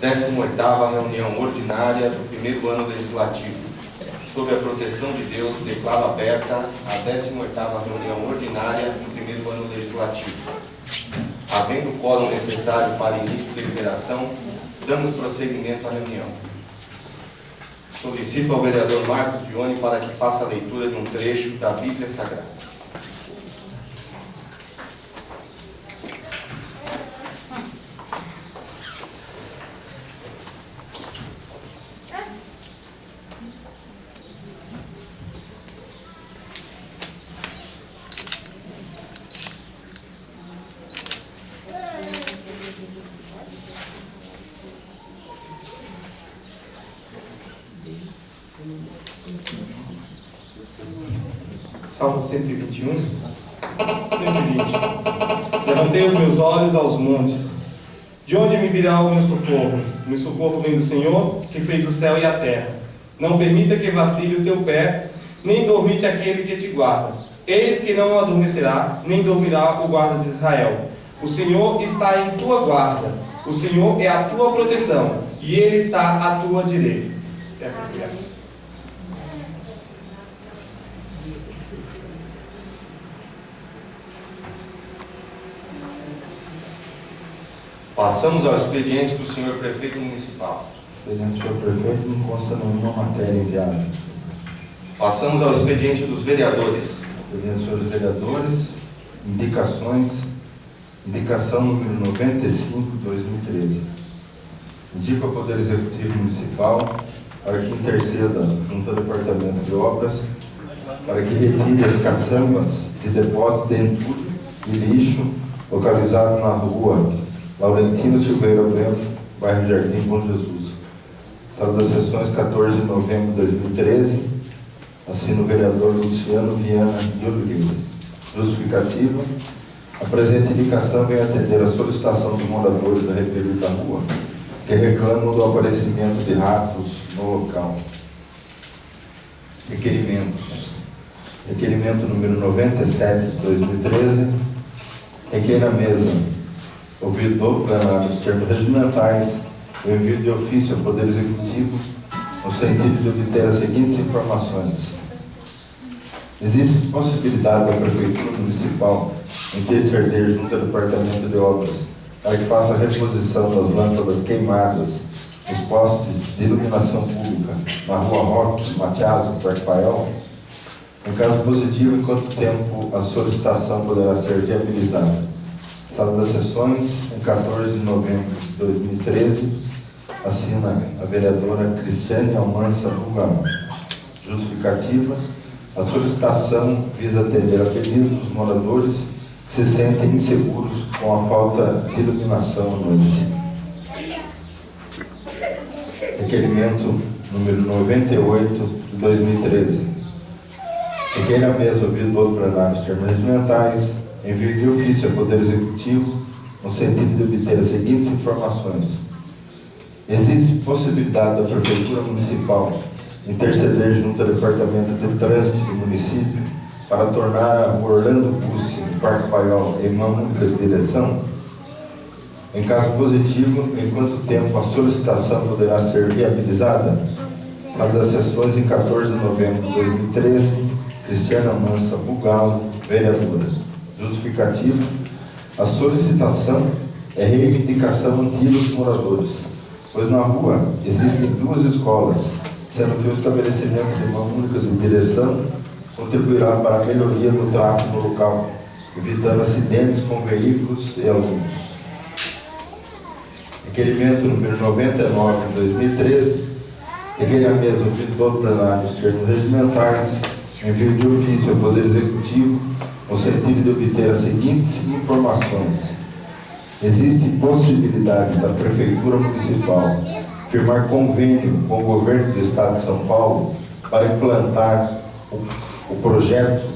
18ª reunião ordinária do primeiro ano legislativo. Sob a proteção de Deus, declaro aberta a 18ª reunião ordinária do primeiro ano legislativo. Havendo o quórum necessário para início de deliberação, damos prosseguimento à reunião. Solicito ao vereador Marcos Dione para que faça a leitura de um trecho da Bíblia Sagrada. Salmo 121, 120. Levantei os meus olhos aos montes. De onde me virá o meu socorro? O meu socorro vem do Senhor, que fez o céu e a terra. Não permita que vacile o teu pé, nem dormite aquele que te guarda. Eis que não adormecerá, nem dormirá o guarda de Israel. O Senhor está em tua guarda. O Senhor é a tua proteção, e Ele está à tua direita. Passamos ao expediente do senhor prefeito municipal. Expediente do senhor prefeito não consta nenhuma matéria enviada. Passamos ao expediente dos vereadores. Expediente dos senhores vereadores, indicações, indicação número 95, 2013. Indica ao Poder Executivo Municipal para que interceda junto ao Departamento de Obras para que retire as caçambas de depósito de entulho e lixo localizado na rua Laurentino Silveira Bueno, bairro Jardim Bom Jesus. Sala das sessões, 14 de novembro de 2013. Assina o vereador Luciano Viana de Oliveira. Justificativa. A presente indicação vem atender a solicitação dos moradores da referida rua, que reclamam do aparecimento de ratos no local. Requerimentos. Requerimento número 97 de 2013. Requer a mesa ouvido plenário os termos regimentais, o envio de ofício ao Poder Executivo, no sentido de obter as seguintes informações. Existe possibilidade da Prefeitura Municipal interceder junto ao Departamento de Obras para que faça a reposição das lâmpadas queimadas nos postes de iluminação pública na Rua Roque, Matiaso, Parque Paiol? Em caso positivo, em quanto tempo a solicitação poderá ser viabilizada? Sala das sessões, em 14 de novembro de 2013, assina a vereadora Cristiane Almança Bugal. Justificativa. A solicitação visa atender a pedido dos moradores que se sentem inseguros com a falta de iluminação à noite. Requerimento número 98 de 2013. Requer a mesa ouvido do outro plenário os termos regimentais, envio de ofício ao Poder Executivo, no sentido de obter as seguintes informações. Existe possibilidade da Prefeitura Municipal interceder junto ao Departamento de Trânsito do município para tornar a Orlando Bussi, no Parque Paiol, em uma única direção? Em caso positivo, em quanto tempo a solicitação poderá ser viabilizada? Sala das sessões, em 14 de novembro de 2013, Cristiana Mansa Bugal, vereadora. Justificativo. A solicitação é reivindicação antiga dos moradores, pois na rua existem duas escolas, sendo que o estabelecimento de uma única direção contribuirá para a melhoria do tráfego no local, evitando acidentes com veículos e alunos. Requerimento número 99 de 2013. Requer a mesa ouvido todo plenário os termos regimentais, envio de ofício ao Poder Executivo, no sentido de obter as seguintes informações. Existe possibilidade da Prefeitura Municipal firmar convênio com o Governo do Estado de São Paulo para implantar o projeto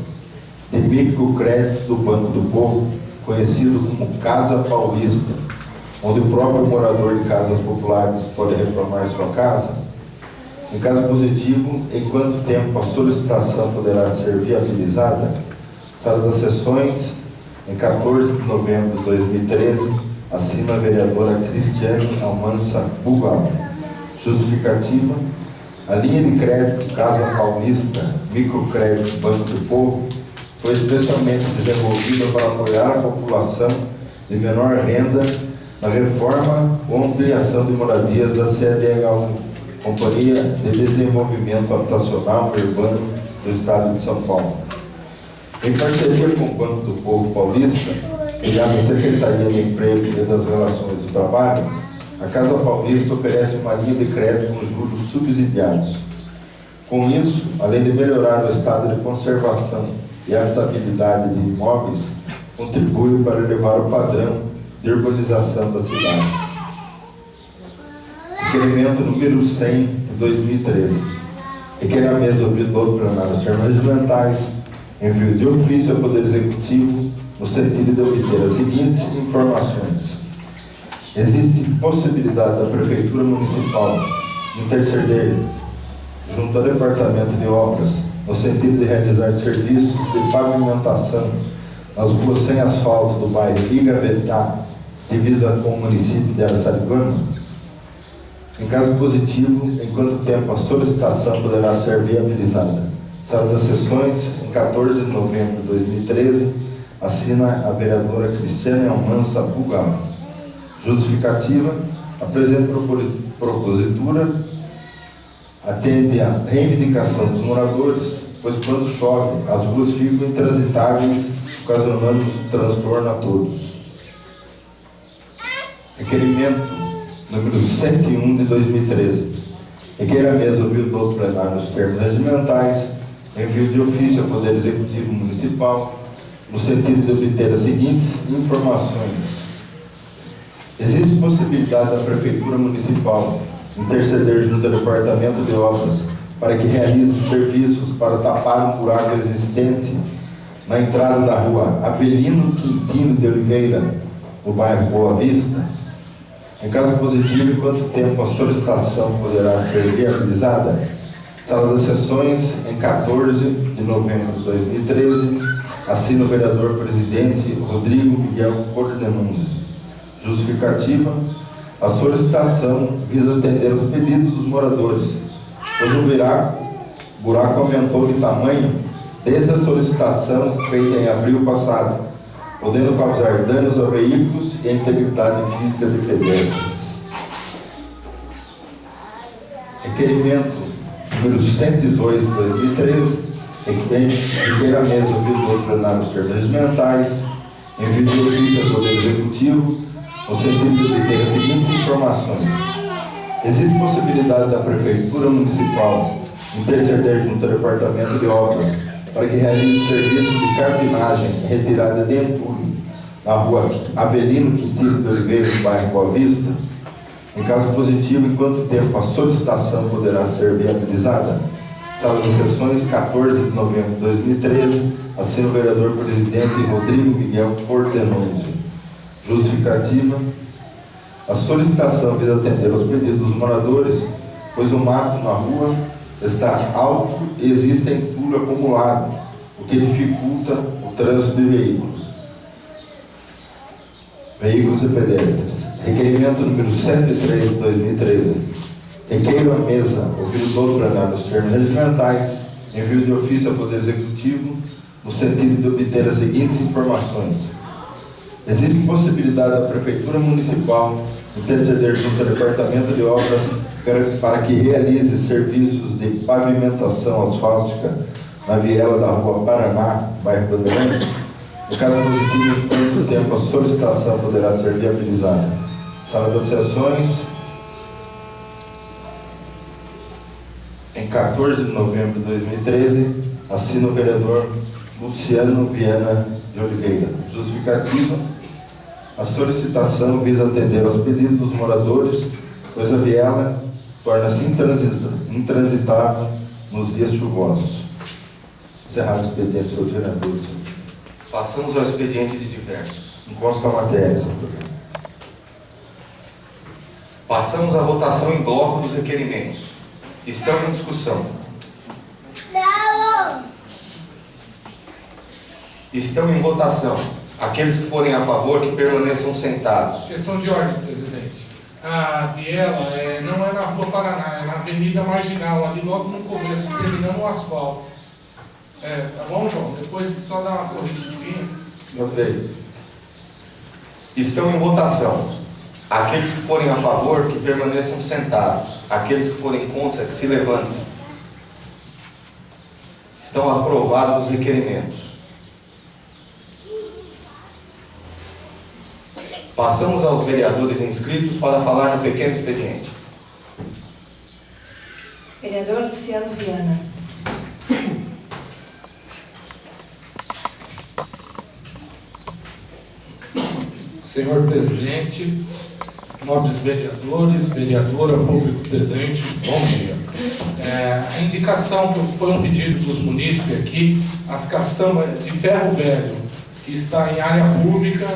de microcrédito do Banco do Povo, conhecido como Casa Paulista, onde o próprio morador de casas populares pode reformar sua casa? Em caso positivo, em quanto tempo a solicitação poderá ser viabilizada? Sala das sessões, em 14 de novembro de 2013, Assina a vereadora Cristiane Almanza Bugal. Justificativa: a linha de crédito Casa Paulista Microcrédito Banco do Povo foi especialmente desenvolvida para apoiar a população de menor renda na reforma ou ampliação de moradias da CDHU, Companhia de Desenvolvimento Habitacional Urbano do Estado de São Paulo. Em parceria com o Banco do Povo Paulista, ligado à Secretaria de Emprego e das Relações do Trabalho, a Casa Paulista oferece uma linha de crédito com juros subsidiados. Com isso, além de melhorar o estado de conservação e habitabilidade de imóveis, contribui para elevar o padrão de urbanização das cidades. Requerimento número 100 de 2013. Requer a mesa ouvir do plenário os termos regimentais, envio de ofício ao Poder Executivo, no sentido de obter as seguintes informações. Existe possibilidade da Prefeitura Municipal interceder junto ao Departamento de Obras, no sentido de realizar serviços de pavimentação nas ruas sem asfalto do bairro Igavetá, divisa com o município de Araçariguama? Em caso positivo, em quanto tempo a solicitação poderá ser viabilizada? Sala das Sessões, em 14 de novembro de 2013, assina a vereadora Cristiane Almanza Bugal. Justificativa: a presente propositura atende à reivindicação dos moradores, pois quando chove, as ruas ficam intransitáveis, ocasionando transtorno a todos. Requerimento número 101 de 2013. Requer a mesa ouvir do plenário nos termos regimentais, envio de ofício ao Poder Executivo Municipal, no sentido de obter as seguintes informações. Existe possibilidade da Prefeitura Municipal interceder junto ao Departamento de Obras para que realize serviços para tapar um buraco existente na entrada da rua Avelino Quintino de Oliveira, no bairro Boa Vista? Em caso positivo, em quanto tempo a solicitação poderá ser viabilizada? Sala das Sessões, em 14 de novembro de 2013, assina o vereador presidente Rodrigo Miguel Cordenunzi. Justificativa: a solicitação visa atender os pedidos dos moradores, pois o buraco aumentou de tamanho desde a solicitação feita em abril passado, podendo causar danos a veículos e à integridade física de pedestres. Requerimento número 102 de 2013, requer a mesa ouvir do plenário os termos regimentais, envio de ofício ao Poder Executivo, no sentido de obter as seguintes informações. Existe possibilidade da Prefeitura Municipal interceder junto ao Departamento de Obras para que realize serviços de carpinagem e retirada de entulho na rua Avelino Quintino de Oliveira, no bairro Boa Vista? Em caso positivo, em quanto tempo a solicitação poderá ser viabilizada? Sala das Sessões, 14 de novembro de 2013, assina o vereador presidente Rodrigo Miguel Cordenunzi. Justificativa: a solicitação visa atender aos pedidos dos moradores, pois o mato na rua está alto e existe entulho acumulado, o que dificulta o trânsito de veículos e pedestres. Requerimento número 103 de 2013. Requeiro a mesa ouvir do plenário os termos regimentais, envio de ofício ao Poder Executivo, no sentido de obter as seguintes informações. Existe possibilidade da Prefeitura Municipal interceder junto ao Departamento de Obras para que realize serviços de pavimentação asfáltica na viela da Rua Paraná, bairro Bandeirantes? No caso positivo, em quanto tempo a solicitação poderá ser viabilizada? Sala das Sessões, em 14 de novembro de 2013, assina o vereador Luciano Viana de Oliveira. Justificativa: a solicitação visa atender aos pedidos dos moradores, pois a viela torna-se intransitável nos dias chuvosos. Encerrado o expediente, senhor vereador. Passamos ao expediente de diversos. Não consta a matéria, senhor. Passamos à votação em bloco dos requerimentos. Estão em discussão. Não! Estão em votação Aqueles que forem a favor, que permaneçam sentados. Questão de ordem, presidente. A viela não é na Rua Paraná, é na Avenida Marginal, ali logo no começo, terminando o asfalto. Tá bom, João? Depois só dá uma corrigidinha. Notei. Estão em votação. Aqueles que forem a favor, que permaneçam sentados. Aqueles que forem contra, que se levantem. Estão aprovados os requerimentos. Passamos aos vereadores inscritos para falar no pequeno expediente. Vereador Luciano Viana. Senhor presidente, nobres vereadores, vereadora, público presente, bom dia. A indicação que foi um pedido dos munícipes aqui, as caçambas de ferro velho, que está em área pública,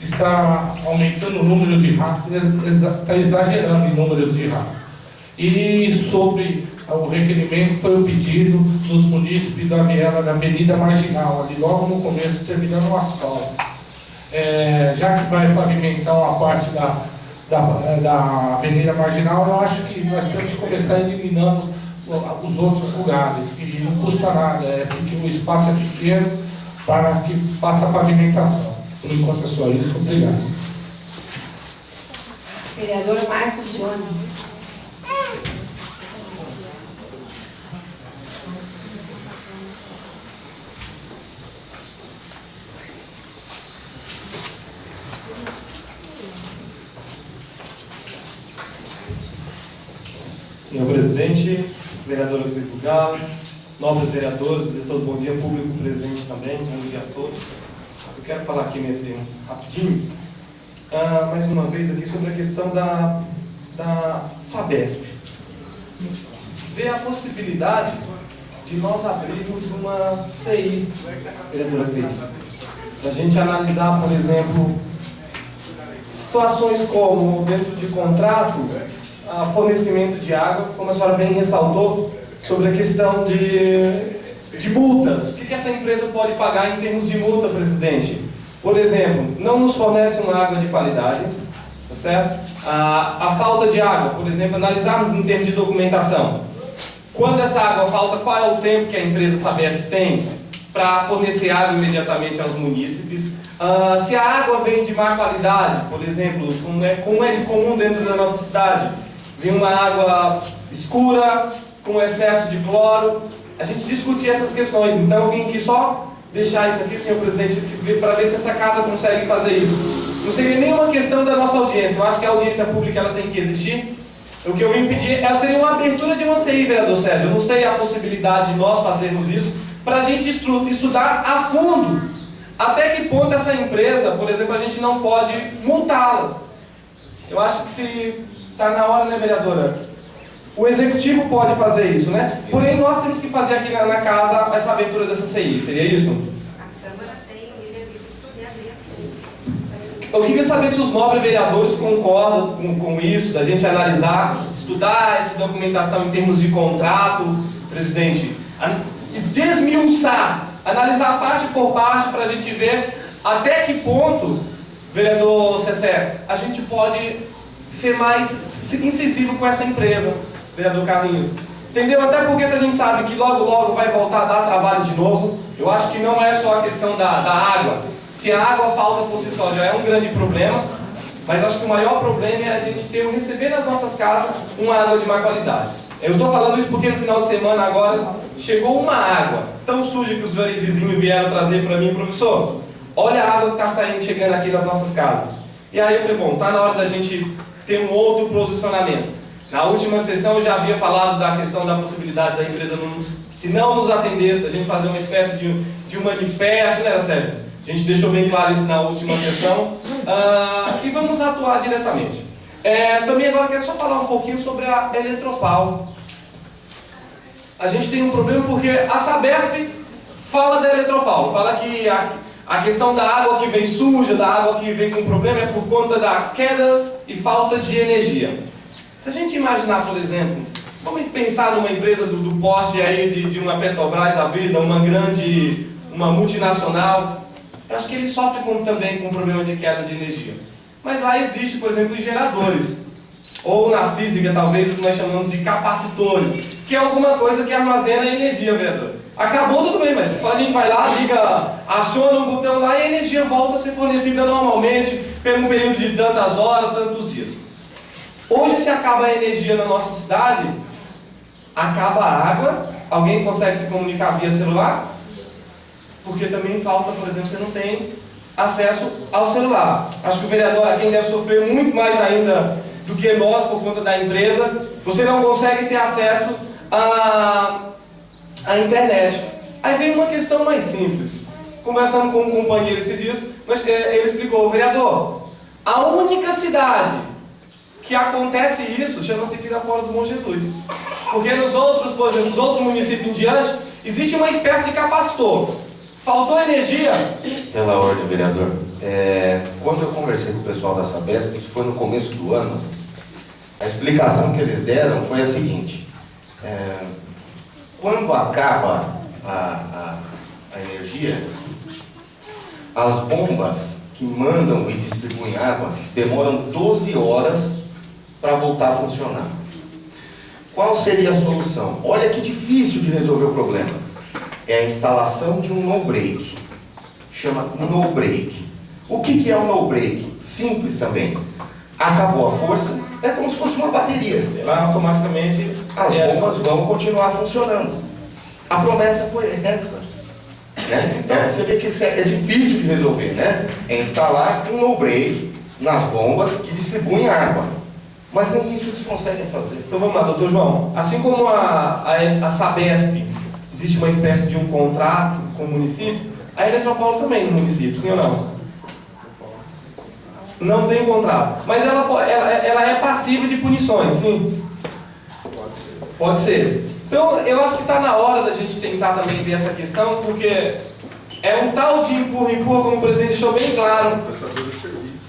está aumentando o número de ratos, está exagerando em números de ratos. E sobre o requerimento foi o pedido dos munícipes da viela da Avenida Marginal, ali logo no começo, terminando o asfalto. Já que vai pavimentar uma parte da Avenida Marginal, eu acho que nós temos que começar eliminando os outros lugares, que não custa nada, porque o espaço é pequeno para que faça a pavimentação. Por enquanto é só isso, obrigado. Vereador Marcos Jones. Senhor presidente, vereadora Cris do Galo, nobres vereadores, todos, bom dia, público presente também, bom dia a todos. Eu quero falar aqui nesse rapidinho, mais uma vez aqui sobre a questão da Sabesp. Ver a possibilidade de nós abrirmos uma CI, vereadora Cris, para a gente analisar, por exemplo, situações como, dentro de contrato, fornecimento de água, como a senhora bem ressaltou, sobre a questão de multas. O que essa empresa pode pagar em termos de multa, presidente? Por exemplo, não nos fornece uma água de qualidade, tá certo? A falta de água, por exemplo, analisarmos em termos de documentação. Quando essa água falta, qual é o tempo que a empresa Sabesp tem para fornecer água imediatamente aos munícipes? Se a água vem de má qualidade, por exemplo, como é de comum dentro da nossa cidade, vem uma água escura, com excesso de cloro, a gente discutir essas questões. Então eu vim aqui só deixar isso aqui, senhor presidente, para ver se essa casa consegue fazer isso. Não seria nenhuma questão da nossa audiência, eu acho que a audiência pública ela tem que existir. O que eu vim pedir seria uma abertura de uma CI, vereador Sérgio. Eu não sei a possibilidade de nós fazermos isso, para a gente estudar a fundo até que ponto essa empresa, por exemplo, a gente não pode multá-la. Eu acho que se está na hora, né, vereadora? O executivo pode fazer isso, né? Porém, nós temos que fazer aqui na casa essa abertura dessa CI, seria isso? A Câmara tem o livre de poder abrir a CI. Eu queria saber se os nobres vereadores concordam com isso, da gente analisar, estudar essa documentação em termos de contrato, presidente, e desmiuçar, analisar parte por parte para a gente ver até que ponto, vereador Cessé, a gente pode ser mais incisivo com essa empresa, vereador Carlinhos. Entendeu? Até porque se a gente sabe que logo logo vai voltar a dar trabalho de novo, eu acho que não é só a questão da água. Se a água falta por si só já é um grande problema, mas acho que o maior problema é a gente receber nas nossas casas uma água de má qualidade. Eu estou falando isso porque no final de semana agora chegou uma água tão suja que os vizinhos vieram trazer para mim, professor, olha a água que está chegando aqui nas nossas casas. E aí eu falei, bom, está na hora da gente ter um outro posicionamento. Na última sessão eu já havia falado da questão da possibilidade da empresa, se não nos atendesse, a gente fazer uma espécie de um manifesto, né, Sérgio? A gente deixou bem claro isso na última sessão. E vamos atuar diretamente. Também agora quero só falar um pouquinho sobre a Eletropaulo. A gente tem um problema porque a Sabesp fala da Eletropaulo, fala que a questão da água que vem suja, da água que vem com problema é por conta da queda e falta de energia. Se a gente imaginar, por exemplo, vamos pensar numa empresa do porte aí de uma Petrobras da vida, uma multinacional, eu acho que ele sofre também com problema de queda de energia. Mas lá existe, por exemplo, os geradores. Ou na física, talvez, o que nós chamamos de capacitores, que é alguma coisa que armazena energia, vereador. Acabou, tudo bem, mas a gente vai lá, liga, aciona um botão lá e a energia volta a ser fornecida normalmente por um período de tantas horas, tantos dias. Hoje, se acaba a energia na nossa cidade, acaba a água. Alguém consegue se comunicar via celular? Porque também falta, por exemplo, você não tem acesso ao celular. Acho que o vereador aqui deve sofrer muito mais ainda do que nós por conta da empresa. Você não consegue ter acesso à internet. Aí vem uma questão mais simples. Conversando com um companheiro esses dias, ele explicou: vereador, a única cidade que acontece isso chama-se Pirapora do Bom Jesus. Porque nos outros, por exemplo, nos outros municípios em diante, existe uma espécie de capacitor. Faltou energia? Pela ordem, vereador. Quando eu conversei com o pessoal da Sabesp, isso foi no começo do ano, a explicação que eles deram foi a seguinte: quando acaba a energia, as bombas que mandam e distribuem água demoram 12 horas para voltar a funcionar. Qual seria a solução? Olha que difícil de resolver o problema. É a instalação de um no-break. Chama no-break. O que é um no-break? Simples também. Acabou a força, é como se fosse uma bateria. Lá automaticamente as bombas vão continuar funcionando. A promessa foi essa. Né? Você vê que isso é difícil de resolver, né? É instalar um no-break nas bombas que distribuem água. Mas nem isso eles conseguem fazer. Então vamos lá, doutor João. Assim como a Sabesp, existe uma espécie de um contrato com o município, a Eletropaulo também no município, sim ou não? Não tem contrato. Mas ela é passível de punições, sim? Pode ser. Então eu acho que está na hora da gente tentar também ver essa questão, porque é um tal de empurra-empurra, como o presidente deixou bem claro.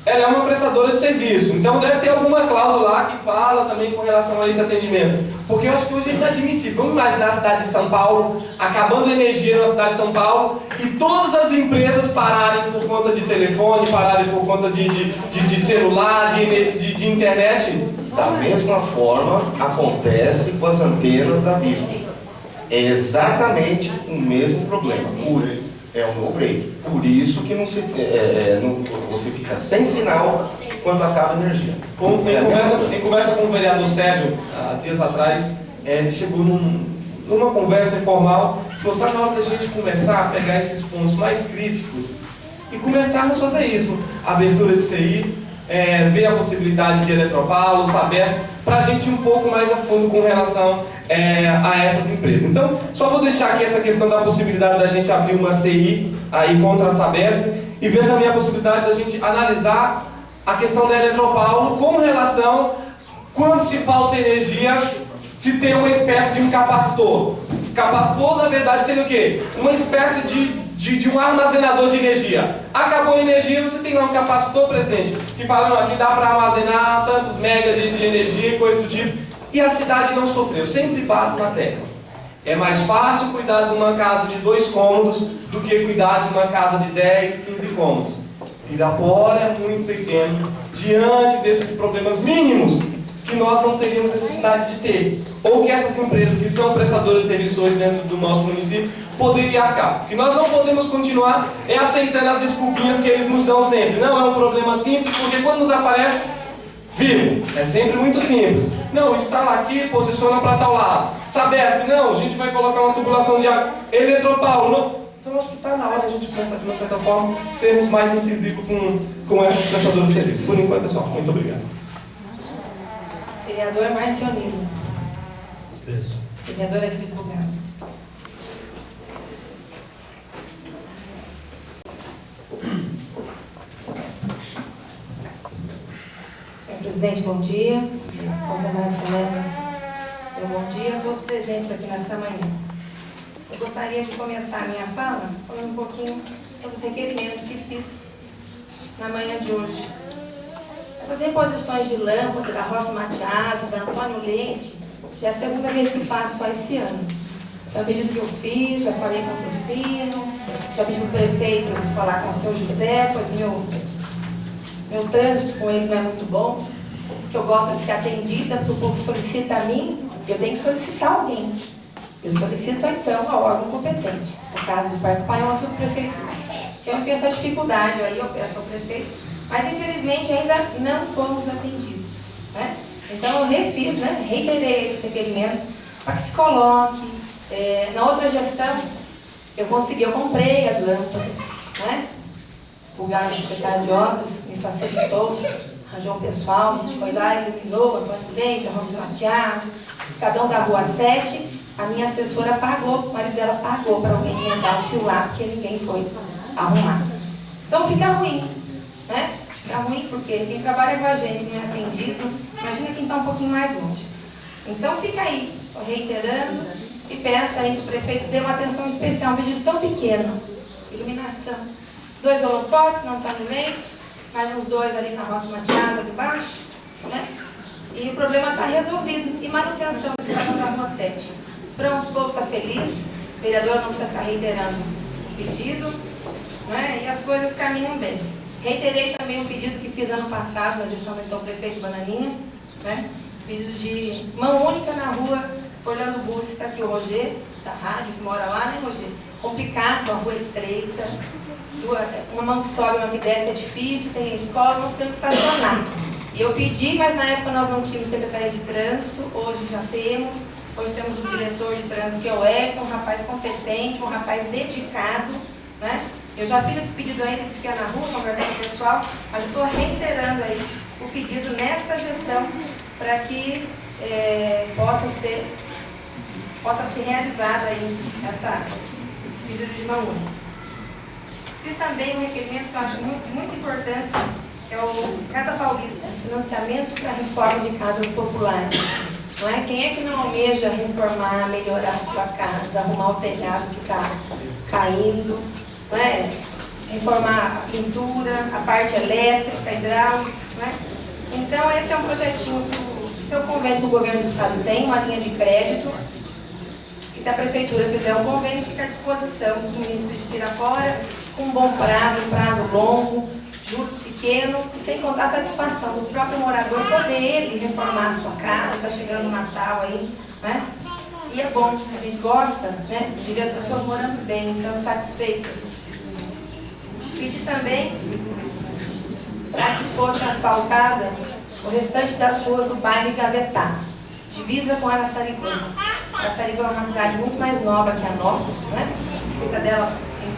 Ela é uma prestadora de serviço, então deve ter alguma cláusula lá que fala também com relação a esse atendimento. Porque eu acho que hoje é inadmissível. Vamos imaginar a cidade de São Paulo, acabando a energia na cidade de São Paulo, e todas as empresas pararem por conta de telefone, pararem por conta de celular, de internet. Da mesma forma acontece com as antenas da Vivo. É exatamente o mesmo problema. É um no-break. Por isso que você fica sem sinal quando acaba a energia. Em conversa com o vereador Sérgio, há dias atrás, ele chegou numa conversa informal, falou: está na hora da gente conversar, pegar esses pontos mais críticos e começarmos a fazer isso. Abertura de CI, ver a possibilidade de Eletropaulo, Sabesp, para a gente ir um pouco mais a fundo com relação a essas empresas. Então, só vou deixar aqui essa questão da possibilidade da gente abrir uma CI aí contra a Sabesp e ver também a possibilidade da gente analisar a questão da Eletropaulo com relação quando se falta energia, se tem uma espécie de um capacitor. Capacitor, na verdade, seria o quê? Uma espécie de um armazenador de energia. Acabou a energia, você tem lá um capacitor, presidente, que fala: não, aqui dá para armazenar tantos megas de energia e coisa do tipo. E a cidade não sofreu. Eu sempre bato na tecla. É mais fácil cuidar de uma casa de 2 cômodos do que cuidar de uma casa de 10, 15 cômodos. Pirapora é muito pequeno diante desses problemas mínimos que nós não teríamos necessidade de ter. Ou que essas empresas que são prestadoras de serviços dentro do nosso município poderiam arcar. O que nós não podemos continuar é aceitando as desculpinhas que eles nos dão sempre. Não, é um problema simples, porque quando nos aparece, vivo. É sempre muito simples. Não, instala aqui, posiciona para tal lado. Sabesp, não, a gente vai colocar uma tubulação de água. Eletropaulo, não. Então acho que está na hora a gente pensar, de uma certa forma, sermos mais incisivos com essas prestadoras de serviço. Por enquanto é só. Muito obrigado. Vereador Marcionino. Vereadora Cris Bugado. Senhor presidente, bom dia. Aos demais colegas, bom dia a todos presentes aqui nessa manhã. Eu gostaria de começar a minha fala falando um pouquinho sobre os requerimentos que fiz na manhã de hoje. Essas reposições de lâmpada da Roque Matias, da Antônio Leite, já é a segunda vez que faço só esse ano. É um pedido que eu fiz, já falei com o Trufino, já pedi para o prefeito falar com o seu José, pois meu trânsito com ele não é muito bom, porque eu gosto de ser atendida, porque o povo solicita a mim, eu tenho que solicitar alguém. Eu solicito, então, ao órgão competente, no caso do Parque Paiol, a subprefeitura. Eu tenho essa dificuldade, aí eu peço ao prefeito, mas infelizmente ainda não fomos atendidos, né? Então eu refiz, né? Reiterei os requerimentos para que se coloque. Na outra gestão, eu comprei as lâmpadas, né? O Galo, secretário de obras, me facilitou, arranjou um pessoal, a gente foi lá, iluminou, Antônio Leite, a Rômulo Matias, o escadão da Rua 7, a minha assessora pagou, o marido dela pagou para alguém andar o fio lá, porque ninguém foi arrumar. Então fica ruim, né? Fica ruim porque quem trabalha com a gente não é atendido, imagina quem está um pouquinho mais longe. Então fica aí, reiterando, e peço aí que o prefeito dê uma atenção especial, um pedido tão pequeno, iluminação. 2 holofotes, não está no Leite, mais uns 2 ali na Rota Mateada, ali embaixo, né? E o problema está resolvido. E manutenção desse cartão da Rua 7. Pronto, o povo está feliz, o vereador não precisa ficar reiterando o pedido, né? E as coisas caminham bem. Reiterei também um pedido que fiz ano passado, na gestão do então prefeito Bananinha, né? Pedido de mão única na rua Orlando Bussi, está aqui o Roger, da rádio, que mora lá, né, Roger? Complicado, a rua estreita, uma mão que sobe, uma que desce é difícil, tem a escola, nós temos que estacionar. E eu pedi, mas na época nós não tínhamos secretaria de trânsito, hoje já temos. Hoje temos o diretor de trânsito, que é o Elton, um rapaz competente, um rapaz dedicado, né? Eu já fiz esse pedido aí, disse que é na rua, conversando com o pessoal, mas eu estou reiterando aí o pedido nesta gestão para que possa ser realizado aí esse pedido de mão única. Fiz também um requerimento que eu acho de muita importância, que é o Casa Paulista, financiamento para reforma de casas populares. Não é? Quem é que não almeja reformar, melhorar a sua casa, arrumar o telhado que está caindo, não é? Reformar a pintura, a parte elétrica, hidráulica, não é? Então esse é um projetinho que seu convênio que o governo do estado tem, uma linha de crédito, e se a prefeitura fizer um convênio, fica à disposição dos munícipes de Pirapora, com um bom prazo, um prazo longo, juros pequenos, e sem contar a satisfação do próprio morador poder ele reformar a sua casa, está chegando o Natal aí, né? E é bom, a gente gosta, né, de ver as pessoas morando bem, estando satisfeitas. Pedi também para que fosse asfaltada o restante das ruas do bairro Gavetá, divisa com Araçariguama. Araçariguama é uma cidade muito mais nova que a nossa, né? A cidadela,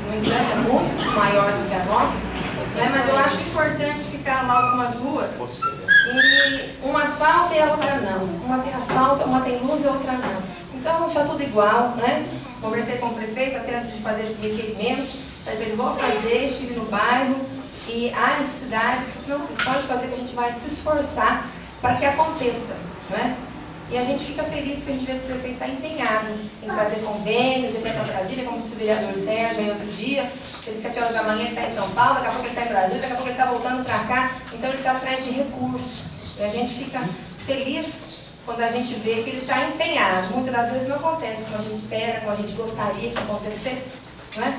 no entanto, é muito maior do que a nossa, né? Mas eu acho importante ficar lá algumas ruas e uma asfalta e a outra não. Uma tem asfalto, uma tem luz e a outra não. Então está tudo igual, né? Conversei com o prefeito até antes de fazer esse requerimento, ele vou fazer, estive no bairro e há necessidade, senão você pode fazer que a gente vai se esforçar para que aconteça, né? E a gente fica feliz porque a gente vê que o prefeito está empenhado em trazer convênios, ele vai para Brasília, como disse o vereador Sérgio aí outro dia, 7 horas da manhã ele está em São Paulo, daqui a pouco ele está em Brasília, daqui a pouco ele está voltando para cá, então ele está atrás de recursos. E a gente fica feliz quando a gente vê que ele está empenhado. Muitas das vezes não acontece como a gente espera, como a gente gostaria que acontecesse, não é?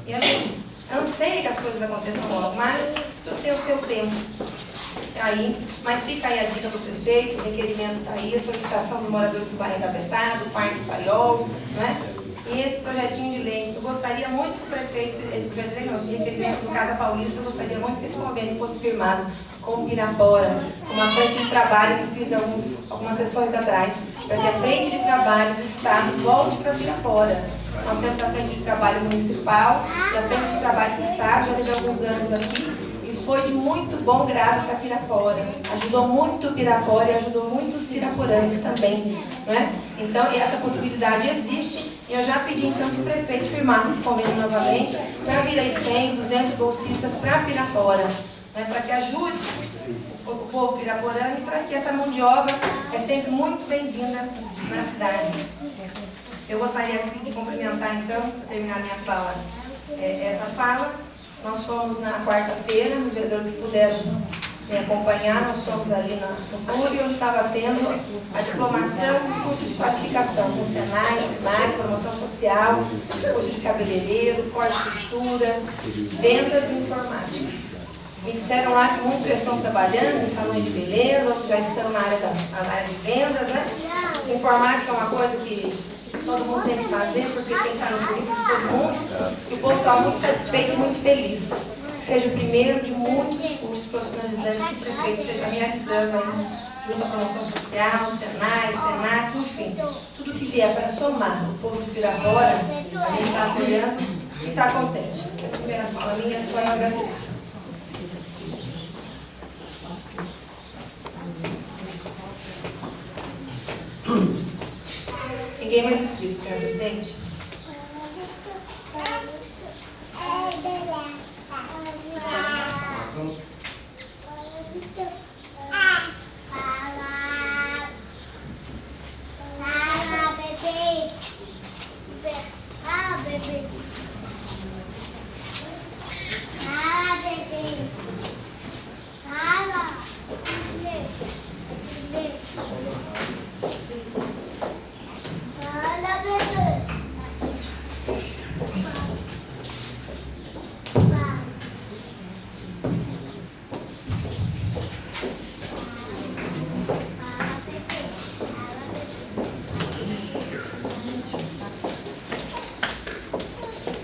E a gente anseia que as coisas aconteçam logo, mas tudo tem o seu tempo. Aí, mas fica aí a dica do prefeito, o requerimento está aí, a solicitação dos moradores do bairro Gavetá, do Parque Paiol, né? E esse projetinho de lei, eu gostaria muito que o prefeito, esse projeto de lei não, esse requerimento do Casa Paulista, eu gostaria muito que esse convênio fosse firmado com o Pirapora, com uma frente de trabalho que fiz algumas sessões atrás, para que a frente de trabalho do Estado volte para Pirapora. Nós temos a frente de trabalho municipal e a frente de trabalho do Estado, já teve alguns anos aqui, foi de muito bom grado para Pirapora. Ajudou muito Pirapora e ajudou muitos piraporanos também, né? Então, essa possibilidade existe e eu já pedi então que o prefeito firmasse esse convênio novamente para vir aí 100, 200 bolsistas para Pirapora, né? Para que ajude o povo piraporano e para que essa mão de obra é sempre muito bem-vinda na cidade. Eu gostaria assim de cumprimentar então, para terminar minha fala, essa fala. Nós fomos na quarta-feira, os vereadores que puderam me acompanhar. Nós fomos ali no clube, onde estava tendo a diplomação, curso de qualificação com Senai, Senai, promoção social, curso de cabeleireiro, corte de costura, vendas e informática. Me disseram lá que muitos já estão trabalhando em salões de beleza, outros já estão na área de vendas, né? Informática é uma coisa que todo mundo tem que fazer, porque tem que estar no currículo de todo mundo. E o povo está muito satisfeito e muito feliz. Que seja o primeiro de muitos cursos profissionalizantes que o prefeito esteja realizando aí, junto à promoção social, Senai, Senac, enfim. Tudo que vier para somar o povo de Pirapora, a gente está apoiando e está contente. A primeira fala minha, só eu agradeço. Ninguém mais inscrito, senhor presidente?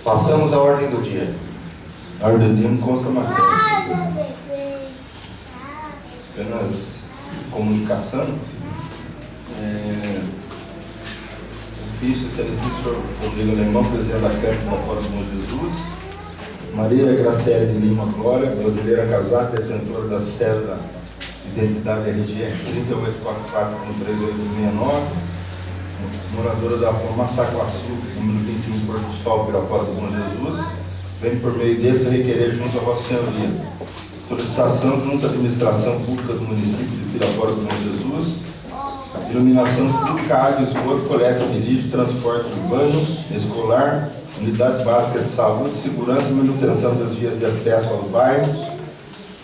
Passamos à ordem do dia. A ordem do dia não consta matéria. Apenas comunicação. Ofício excelentíssimo Rodrigo Alemão, presidente da Câmara da Fora do Bom Jesus. Maria Graciele de Lima Glória, brasileira casada, detentora da cédula de identidade RG 3844-3869, moradora da rua Massaguaçu, número 21, Porto do Sol, Pirapora do Bom Jesus, vem por meio desse requerer junto a Vossa Senhoria solicitação junto à administração pública do município de Pirapora do Bom Jesus, iluminação pública, água, esgoto, coleta de lixo, transporte urbano, escolar, unidade básica de saúde, segurança e manutenção das vias de acesso aos bairros,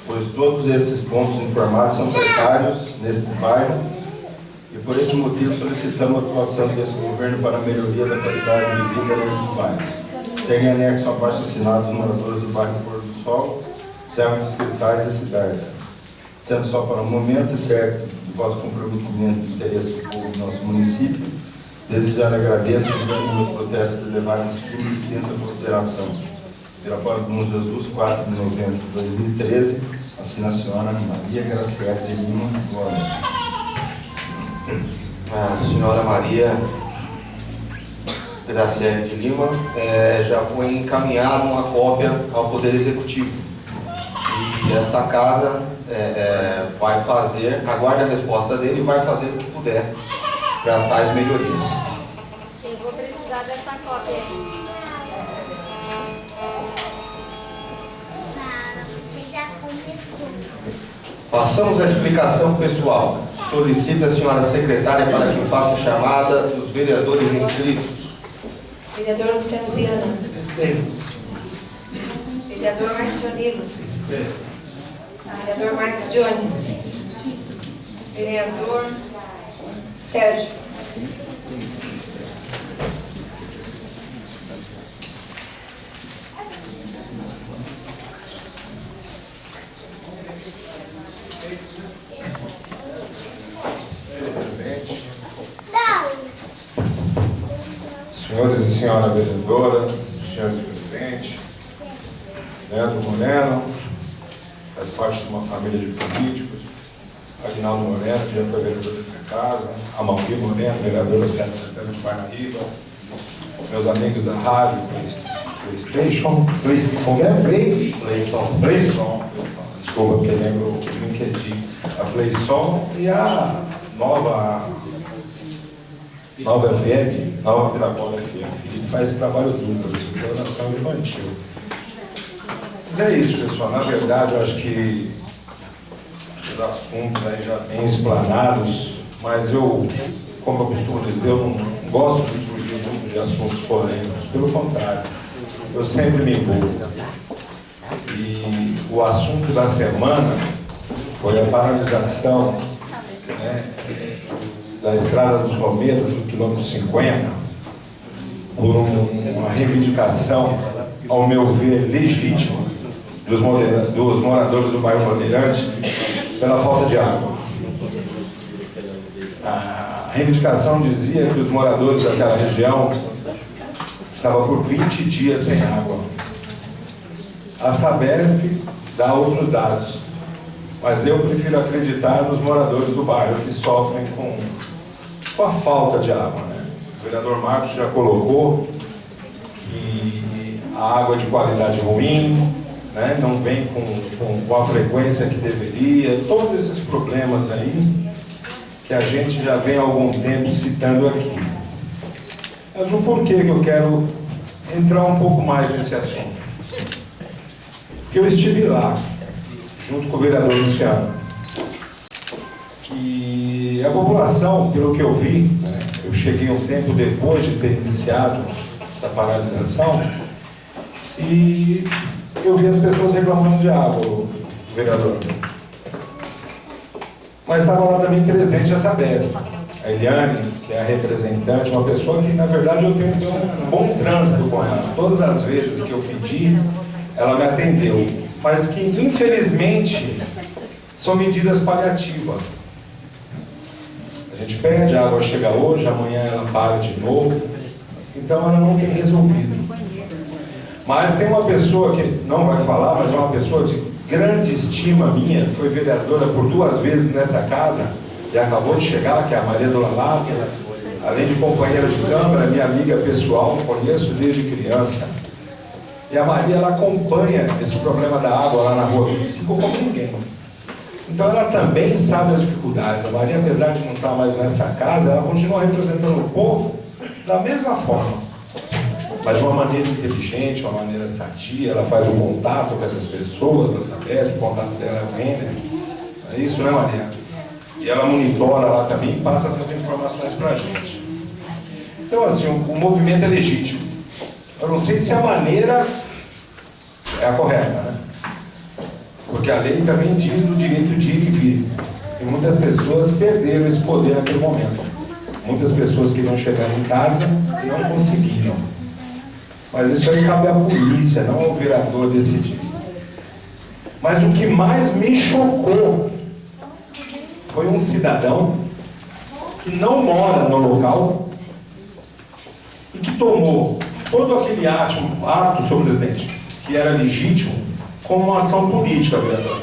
pois todos esses pontos informados são precários nesses bairros e por esse motivo solicitamos a atuação desse governo para a melhoria da qualidade de vida nesses bairros. Segue anexo a abaixo assinado dos moradores do bairro Porto do Sol, servos distritais da cidade. Sendo só para o momento, certo do vosso comprometimento de interesse do povo do nosso município, desejando agradeço os meus protestos por levar em extensa consideração. Pirapora do Bom Jesus, 4 de novembro de 2013, assina a senhora Maria Graciele de Lima Glória. A senhora Maria Graciele de Lima já foi encaminhada uma cópia ao Poder Executivo. E esta casa vai fazer, aguarda a resposta dele e vai fazer o que puder para tais melhorias. Eu vou precisar dessa cópia aí. Passamos à explicação pessoal. Solicito a senhora secretária para que faça a chamada dos vereadores inscritos. Vereador Luciano Viana. Vereador Marcionilo. Vereador Marcos Jones. Vereador Sérgio. Senhores e senhora vereadora, senhores presidentes, Leandro Moreno, faz parte de uma família de políticos, Aguinaldo Moreno, que já foi vereador dessa casa, Amalvi Moreno, vereador da cidade de Santana de Parnaíba, meus amigos da rádio, PlayStation, desculpa, porque lembro o LinkedIn, a PlayStation e a Nova FM, Nova Pirapora FM, ele faz trabalho duplo, isso é nação infantil. Mas é isso, pessoal, na verdade eu acho que os assuntos aí já vêm explanados, mas eu, como eu costumo dizer, eu não gosto de fugir muito de assuntos polêmicos, pelo contrário, eu sempre me envolvo. E o assunto da semana foi a paralisação, né, da Estrada dos Romeiros, do quilômetro 50, por uma reivindicação, ao meu ver, legítima, dos moradores do bairro Bandeirante, pela falta de água. A reivindicação dizia que os moradores daquela região estavam por 20 dias sem água. A Sabesp dá outros dados, mas eu prefiro acreditar nos moradores do bairro que sofrem com a falta de água, né? O vereador Marcos já colocou que a água é de qualidade ruim, né? Não vem com a frequência que deveria, todos esses problemas aí que a gente já vem há algum tempo citando aqui. Mas o porquê que eu quero entrar um pouco mais nesse assunto? Porque eu estive lá, junto com o vereador Luciano, e a população, pelo que eu vi, né, eu cheguei um tempo depois de ter iniciado essa paralisação, e eu vi as pessoas reclamando de água, vereador. Mas estava lá também presente a Sabesp. A Eliane, que é a representante, uma pessoa que, na verdade, eu tenho um bom trânsito com ela. Todas as vezes que eu pedi, ela me atendeu. Mas que, infelizmente, são medidas paliativas. A gente pede, a água chega hoje, amanhã ela para de novo. Então, ela não tem resolvido. Mas tem uma pessoa que não vai falar, mas é uma pessoa de grande estima minha, foi vereadora por 2 vezes nessa casa, e acabou de chegar, que é a Maria do Lalato, além de companheira de câmara, minha amiga pessoal, conheço desde criança. E a Maria, ela acompanha esse problema da água lá na rua 25 como ninguém. Então ela também sabe as dificuldades. A Maria, apesar de não estar mais nessa casa, ela continua representando o povo da mesma forma. Mas de uma maneira inteligente, uma maneira sadia, ela faz o contato com essas pessoas da Sabesp, o contato dela é o Renner. É isso, né, Maria? E ela monitora lá também e passa essas informações para a gente. Então, assim, o movimento é legítimo. Eu não sei se a maneira é a correta, né? Porque a lei também diz do direito de ir e vir. E muitas pessoas perderam esse poder naquele momento. Muitas pessoas que não chegaram em casa não conseguiram. Mas isso aí cabe à polícia, não ao vereador decidir. Mas o que mais me chocou foi um cidadão que não mora no local e que tomou todo aquele ato, senhor presidente, que era legítimo, como uma ação política, vereador.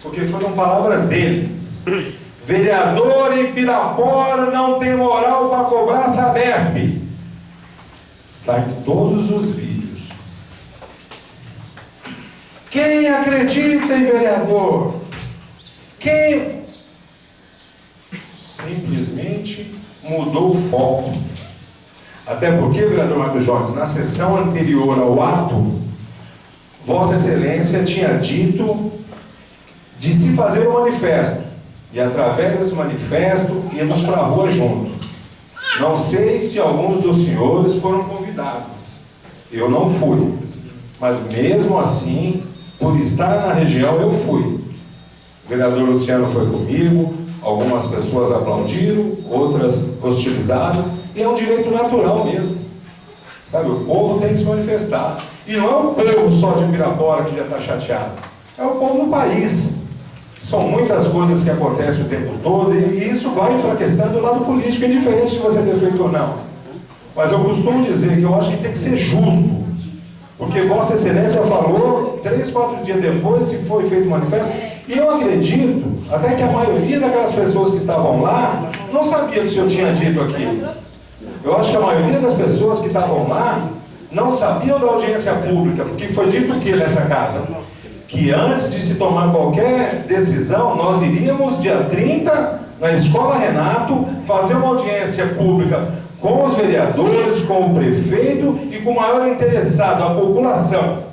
Porque foram palavras dele. Vereador em Pirapora não tem moral para cobrar a Sabesp. Está em todos os vídeos. Quem acredita em vereador? Quem simplesmente mudou o foco. Até porque, vereador Marcos Jones, na sessão anterior ao ato, Vossa Excelência tinha dito de se fazer um manifesto. E através desse manifesto, íamos para a rua junto. Não sei se alguns dos senhores foram convidados. Eu não fui. Mas mesmo assim, por estar na região, eu fui. O vereador Luciano foi comigo, algumas pessoas aplaudiram, outras hostilizaram, e é um direito natural mesmo. Sabe, o povo tem que se manifestar. E não é o povo só de Pirapora que já está chateado. É o povo do país. São muitas coisas que acontecem o tempo todo e isso vai enfraquecendo o lado político, indiferente de você ter feito ou não. Mas eu costumo dizer que eu acho que tem que ser justo. Porque Vossa Excelência falou 3, 4 dias depois, se foi feito o manifesto, e eu acredito até que a maioria daquelas pessoas que estavam lá não sabia que o senhor tinha dito aquilo. Eu acho que a maioria das pessoas que estavam lá não sabiam da audiência pública, porque foi dito o que nessa casa? Que antes de se tomar qualquer decisão, nós iríamos, dia 30, na Escola Renato, fazer uma audiência pública com os vereadores, com o prefeito e com o maior interessado, a população.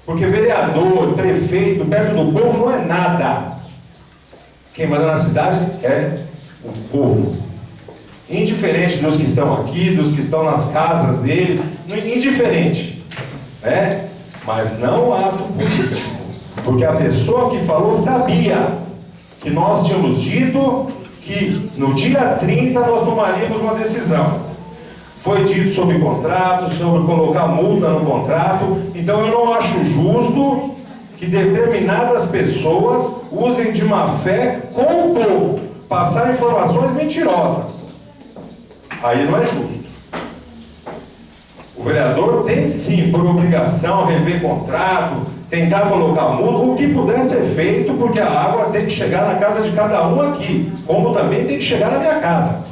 Porque vereador, prefeito, perto do povo não é nada. Quem manda na cidade é o povo. Indiferente dos que estão aqui, dos que estão nas casas dele, indiferente, né? Mas não ato político. Porque a pessoa que falou sabia que nós tínhamos dito que no dia 30 nós tomaríamos uma decisão. Foi dito sobre contrato, sobre colocar multa no contrato. Então eu não acho justo que determinadas pessoas usem de má fé com o povo, passar informações mentirosas. Aí não é justo. O vereador tem sim, por obrigação, rever contrato, tentar colocar multa, o que puder ser feito, porque a água tem que chegar na casa de cada um aqui, como também tem que chegar na minha casa.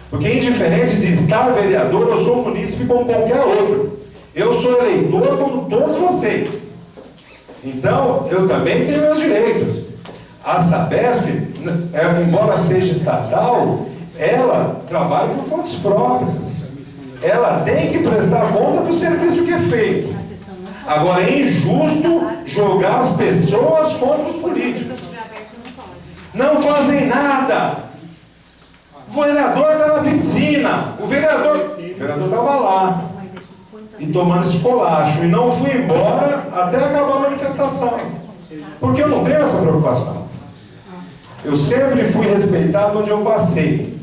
Porque indiferente de estar vereador, eu sou munícipe como qualquer outro. Eu sou eleitor como todos vocês. Então, eu também tenho meus direitos. A Sabesp, embora seja estatal, ela trabalha com fontes próprias. Ela tem que prestar conta do serviço que é feito. Agora, é injusto jogar as pessoas contra os políticos. Não fazem nada. O vereador está na piscina. O vereador estava lá e tomando escolacho. E não fui embora até acabar a manifestação. Porque eu não tenho essa preocupação. Eu sempre fui respeitado onde eu passei.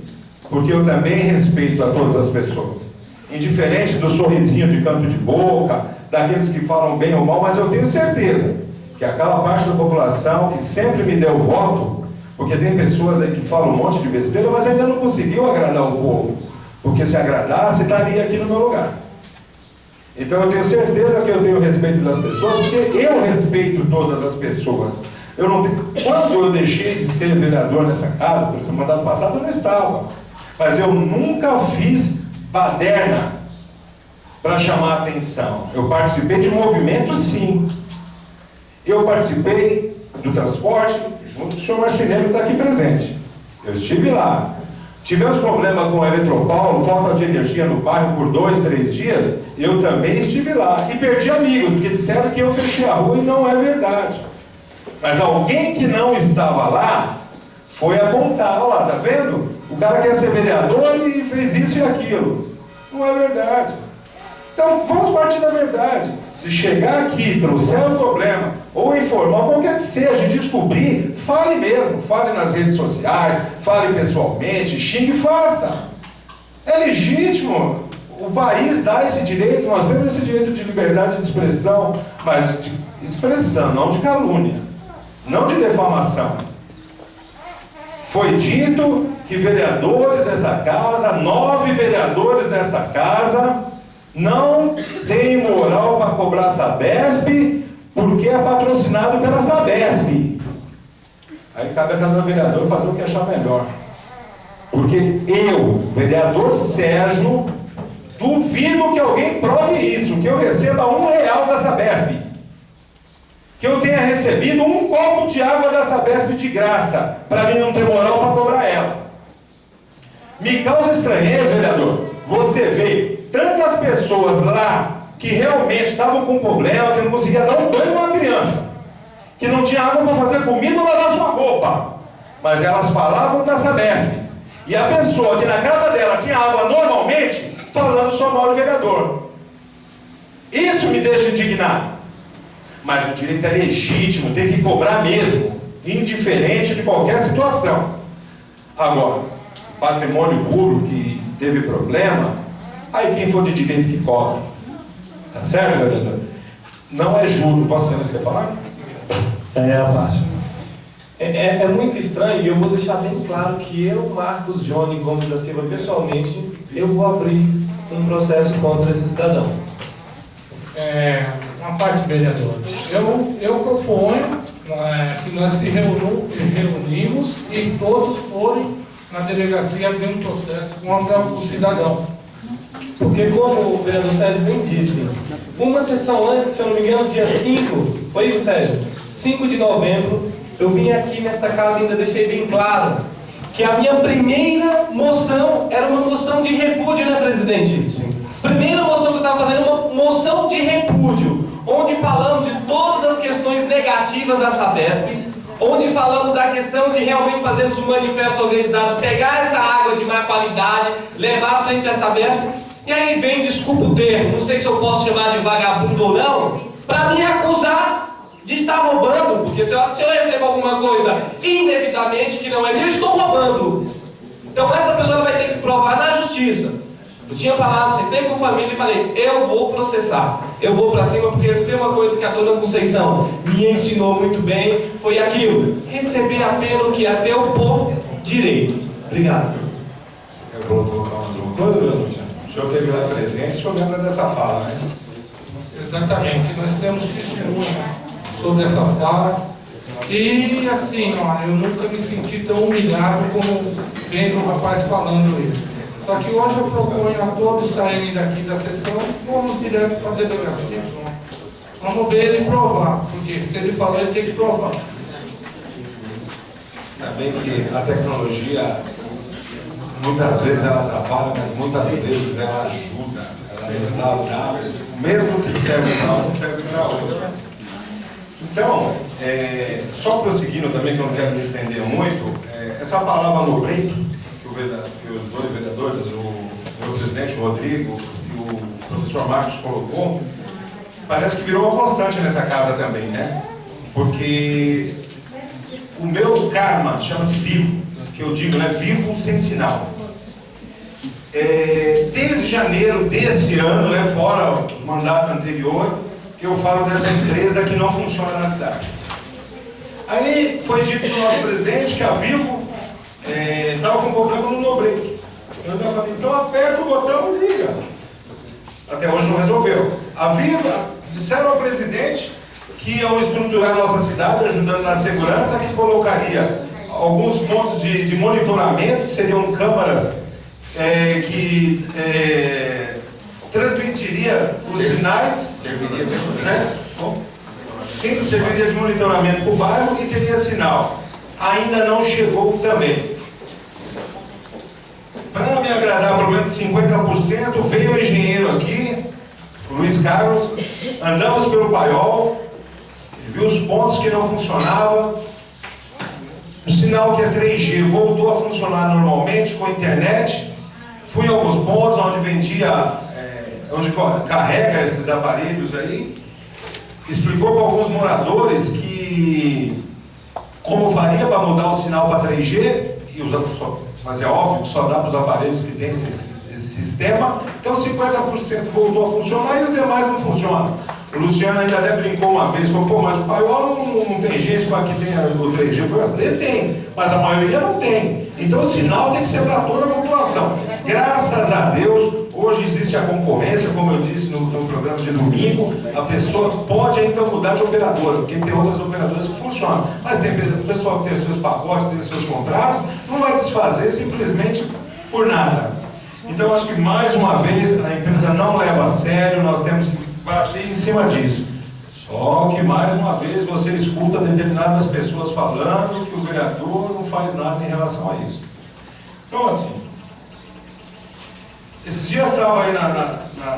Porque eu também respeito a todas as pessoas. Indiferente do sorrisinho de canto de boca, daqueles que falam bem ou mal, mas eu tenho certeza que aquela parte da população que sempre me deu voto, porque tem pessoas aí que falam um monte de besteira, mas ainda não conseguiu agradar o povo, porque se agradasse, estaria aqui no meu lugar. Então eu tenho certeza que eu tenho respeito das pessoas, porque eu respeito todas as pessoas. Eu não tenho... Quando eu deixei de ser vereador nessa casa, por exemplo, no mandato passado eu não estava, mas eu nunca fiz baderna para chamar a atenção. Eu participei de movimentos, sim. Eu participei do transporte, junto com o senhor Marceneiro, que está aqui presente. Eu estive lá. Tivemos problema com a Eletropaulo, falta de energia no bairro por 2, 3 dias. Eu também estive lá. E perdi amigos, porque disseram que eu fechei a rua e não é verdade. Mas alguém que não estava lá foi apontar. Olha lá, tá vendo? O cara quer ser vereador e fez isso e aquilo. Não é verdade. Então, vamos partir da verdade. Se chegar aqui, trouxer um problema, ou informar, qualquer que seja, descobrir, fale mesmo. Fale nas redes sociais, fale pessoalmente, xingue e faça. É legítimo. O país dá esse direito, nós temos esse direito de liberdade de expressão, mas de expressão, não de calúnia, não de defamação. Foi dito que vereadores dessa casa, 9 vereadores dessa casa, não tem moral para cobrar a Sabesp, porque é patrocinado pela Sabesp. Aí cabe a cada vereador fazer o que achar melhor. Porque eu, vereador Sérgio, duvido que alguém prove isso, que eu receba R$1 da Sabesp. Que eu tenha recebido um copo de água da Sabesp de graça, para mim não ter moral para cobrar ela. Me causa estranheza, vereador, você vê tantas pessoas lá que realmente estavam com problema, que não conseguia dar um banho numa criança, que não tinha água para fazer comida ou lavar sua roupa, mas elas falavam da Sabesp. E a pessoa que na casa dela tinha água normalmente, falando só mal do vereador. Isso me deixa indignado. Mas o direito é legítimo, tem que cobrar mesmo, indiferente de qualquer situação. Agora, patrimônio público que teve problema, aí quem for de direito que cobra. Tá certo, vereador? Não é justo. Você quer falar? Abaixo. É muito estranho, e eu vou deixar bem claro que eu, Marcos Johnny Gomes da Silva, pessoalmente, eu vou abrir um processo contra esse cidadão. Uma parte, vereador. Eu proponho que nós se reunimos e todos forem na delegacia abrir um processo contra o cidadão. Porque como o vereador Sérgio bem disse, uma sessão antes, se eu não me engano, dia 5, foi isso, Sérgio? 5 de novembro, eu vim aqui nessa casa e ainda deixei bem claro que a minha primeira moção era uma moção de repúdio, né, presidente? Sim. Primeira moção que eu estava fazendo é uma moção de repúdio, onde falamos de todas as questões negativas da Sabesp, onde falamos da questão de realmente fazermos um manifesto organizado, pegar essa água de má qualidade, levar à frente a Sabesp, e aí vem, desculpa o termo, não sei se eu posso chamar de vagabundo ou não, para me acusar de estar roubando, porque se eu recebo alguma coisa indevidamente que não é minha, eu estou roubando. Então essa pessoa vai ter que provar na justiça. Eu tinha falado, sentei com a família e falei, eu vou processar, eu vou pra cima, porque se tem uma coisa que a dona Conceição me ensinou muito bem, foi aquilo, receber a pena o que é teu por direito. Obrigado. Eu vou colocar mais uma coisa, Luciano. O senhor teve lá presente, o senhor lembra dessa fala, né? Exatamente, nós temos testemunha sobre essa fala. E assim, ó, eu nunca me senti tão humilhado como vendo o rapaz falando isso. Só que hoje eu proponho a todos saírem daqui da sessão e vamos direto para a delegacia. Vamos ver ele provar, porque se ele falou, ele tem que provar. Sabem que a tecnologia, muitas vezes ela atrapalha, mas muitas vezes ela ajuda. Ela nos dá mesmo que serve para um, serve para outro. Então, só prosseguindo também, que eu não quero me estender muito, essa palavra no break, que os dois vereadores, o presidente Rodrigo e o professor Marcos colocou, parece que virou uma constante nessa casa também, né? Porque o meu karma chama-se vivo, que eu digo, né? Vivo sem sinal. Desde janeiro desse ano, né, fora o mandato anterior, que eu falo dessa empresa que não funciona na cidade. Aí foi dito para o nosso presidente que a Vivo estava com problema no no-break. Eu ainda falei, então aperta o botão e liga. Até hoje não resolveu. A Vivo, disseram ao presidente que iam estruturar a nossa cidade, ajudando na segurança, que colocaria alguns pontos de monitoramento, que seriam câmaras que transmitiria os sinais, serviria de, né? Sim, serviria de monitoramento para o bairro e teria sinal. Ainda não chegou também. Para me agradar pelo menos 50%, veio o engenheiro aqui, o Luiz Carlos, andamos pelo paiol, viu os pontos que não funcionavam. O sinal que é 3G voltou a funcionar normalmente com a internet. Fui a alguns pontos onde vendia, onde carrega esses aparelhos aí. Explicou para alguns moradores que como faria para mudar o sinal para 3G, mas é óbvio que só dá para os aparelhos que tem esse sistema. Então 50% voltou a funcionar e os demais não funcionam. O Luciano ainda até brincou uma vez, falou, pô, mas o paiol não tem gente que tem o 3G. Ele tem, mas a maioria não tem. Então o sinal tem que ser para toda a população. Graças a Deus, hoje existe a concorrência, como eu disse no programa de domingo, a pessoa pode ainda mudar de operadora, porque tem outras operadoras que funcionam. Mas tem pessoal que tem os seus pacotes, tem os seus contratos, não vai desfazer simplesmente por nada. Então acho que mais uma vez a empresa não leva a sério, nós temos que bater em cima disso. Só que mais uma vez você escuta determinadas pessoas falando que o vereador não faz nada em relação a isso. Então assim, esses dias estava aí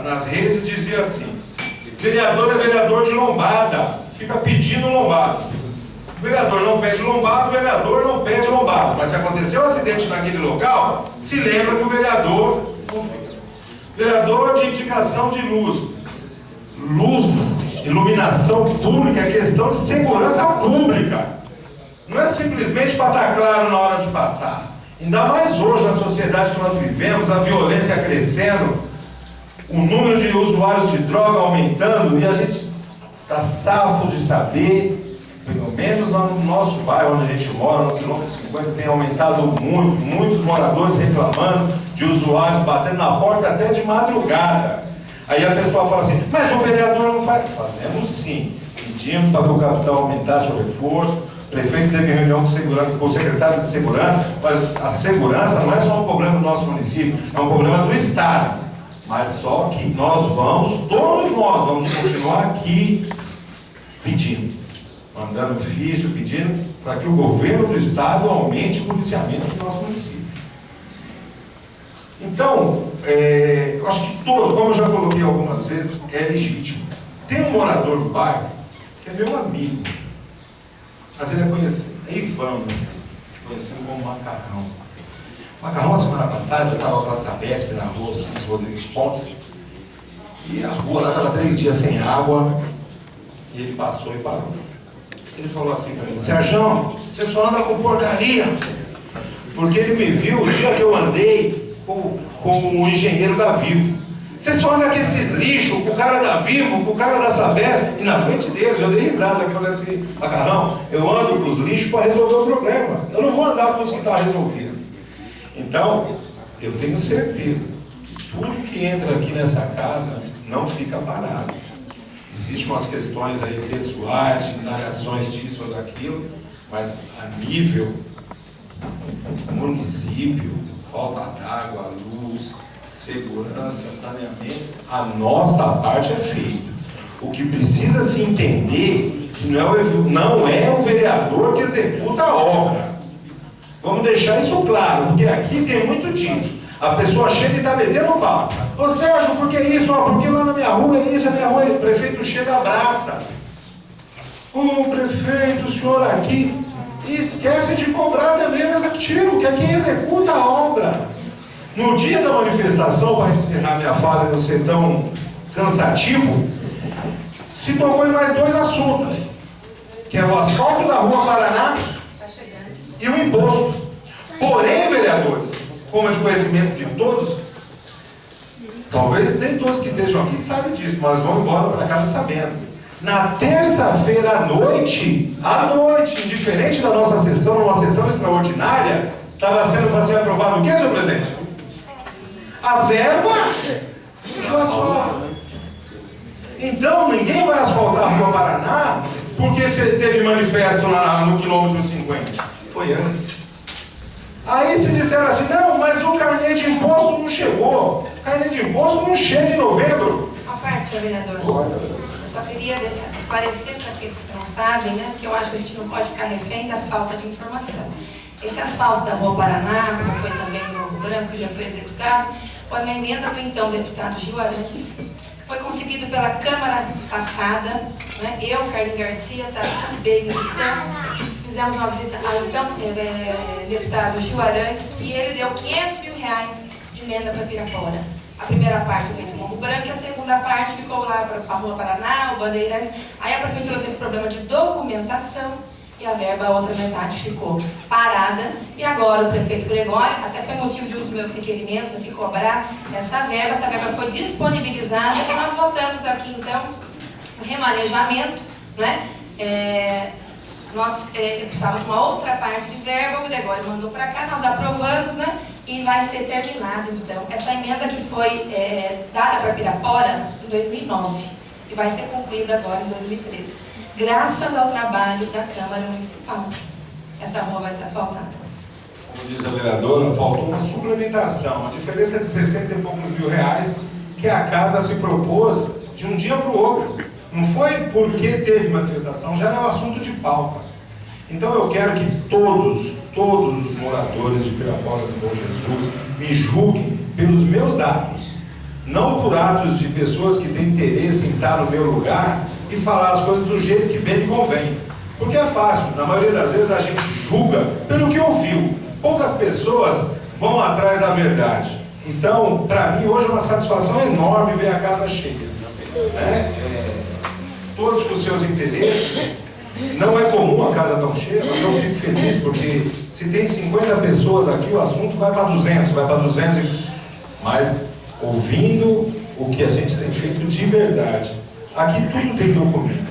nas redes, dizia assim, vereador é vereador de lombada, fica pedindo lombada. O vereador não pede lombada, o vereador não pede lombada. Mas se aconteceu um acidente naquele local, se lembra que o vereador não fez. Vereador de indicação de luz. Luz, iluminação pública é questão de segurança pública. Não é simplesmente para estar claro na hora de passar. Ainda mais hoje, na sociedade que nós vivemos, a violência crescendo, o número de usuários de droga aumentando, e a gente está safo de saber, pelo menos lá no nosso bairro onde a gente mora, no quilômetro 50, tem aumentado muito, muitos moradores reclamando de usuários batendo na porta até de madrugada. Aí a pessoa fala assim, mas o vereador não faz. Fazemos sim. Pedimos para que o capital aumentasse o reforço. O prefeito teve reunião com o secretário de segurança, mas a segurança não é só um problema do nosso município, é um problema do Estado. Mas só que nós todos nós vamos continuar aqui pedindo, mandando ofício, pedindo para que o governo do Estado aumente o policiamento do nosso município. Então, eu acho que todos, como eu já coloquei algumas vezes, é legítimo. Tem um morador do bairro que é meu amigo, mas ele é conhecido, é Ivan, conhecido como Macarrão. Macarrão, a semana passada, eu estava com a Sabesp na rua Cícero Rodrigues Pontes, e a rua lá estava 3 dias sem água, e ele passou e parou. Ele falou assim para mim: Sérgio, você só anda com porcaria. Porque ele me viu o dia que eu andei com o engenheiro da Vivo. Você só anda com esses lixos, com o cara da Vivo, com o cara da Sabesp, e na frente deles, eu dei risada, eu falei assim: Macarrão, eu ando com os lixos para resolver o problema. Eu não vou andar com os que estão resolvidos. Então, eu tenho certeza que tudo que entra aqui nessa casa não fica parado. Existem umas questões aí pessoais, de indagações disso ou daquilo, mas a nível município, falta d'água, luz, segurança, saneamento, a nossa parte é feita. O que precisa se entender que não é o vereador que executa a obra. Vamos deixar isso claro, porque aqui tem muito disso. A pessoa chega e está metendo pau. Ô Sérgio, por que isso? Porque lá na minha rua é isso, a minha rua, o prefeito chega e abraça. Ô prefeito, o senhor aqui. E esquece de cobrar também o executivo, que é quem executa a obra. No dia da manifestação, para encerrar minha fala e não ser tão cansativo, se tocou em mais dois assuntos, que é o asfalto da Rua Paraná e o imposto. Porém, vereadores, como é de conhecimento de todos, talvez nem todos que estejam aqui sabem disso, mas vão embora para casa sabendo. Na terça-feira à noite, indiferente da nossa sessão, numa sessão extraordinária, estava sendo para ser aprovado o que, senhor presidente? A verba do asfalto. Então, ninguém vai asfaltar a Rua Paraná porque teve manifesto lá no quilômetro 50. Foi antes. Aí se disseram assim: não, mas o carnê de imposto não chegou. O carnê de imposto não chega em novembro. A parte, senhor vereador. Eu só queria esclarecer para aqueles que não sabem, né, que eu acho que a gente não pode ficar refém da falta de informação. Esse asfalto da Rua Paraná, como foi também no Novo Branco, que já foi executado, foi uma emenda do então deputado Gil Arantes, que foi conseguido pela Câmara passada, né, eu, Carlinhos Garcia, Tati Baby, fizemos uma visita ao então deputado Gil Arantes, e ele deu R$500 mil de emenda para Pirapora. A primeira parte veio do Novo Branco e a segunda parte ficou lá para a Rua Paraná, o Bandeirantes. Aí a prefeitura teve problema de documentação e a verba, a outra metade, ficou parada. E agora o prefeito Gregório, até foi motivo de um dos meus requerimentos aqui, cobrar essa verba foi disponibilizada e nós votamos aqui então o remanejamento, né? Nós precisávamos de uma outra parte de verba, o Gregório mandou para cá, nós aprovamos, né? E vai ser terminada, então, essa emenda que foi dada para Pirapora em 2009 e vai ser cumprida agora em 2013. Graças ao trabalho da Câmara Municipal, essa rua vai ser asfaltada. Como diz a vereadora, faltou uma suplementação. A diferença é de 60 e poucos mil reais que a casa se propôs de um dia para o outro. Não foi porque teve manifestação, já era um assunto de pauta. Então eu quero que todos os moradores de Pirapora do Bom Jesus me julguem pelos meus atos, não por atos de pessoas que têm interesse em estar no meu lugar e falar as coisas do jeito que bem lhe convém. Porque é fácil, na maioria das vezes a gente julga pelo que ouviu. Poucas pessoas vão atrás da verdade. Então, para mim, hoje é uma satisfação enorme ver a casa cheia. Todos com seus interesses. Não é comum a casa tão cheia, mas eu fico feliz porque se tem 50 pessoas aqui, o assunto vai para 200, mas ouvindo o que a gente tem feito de verdade. Aqui tudo tem documento.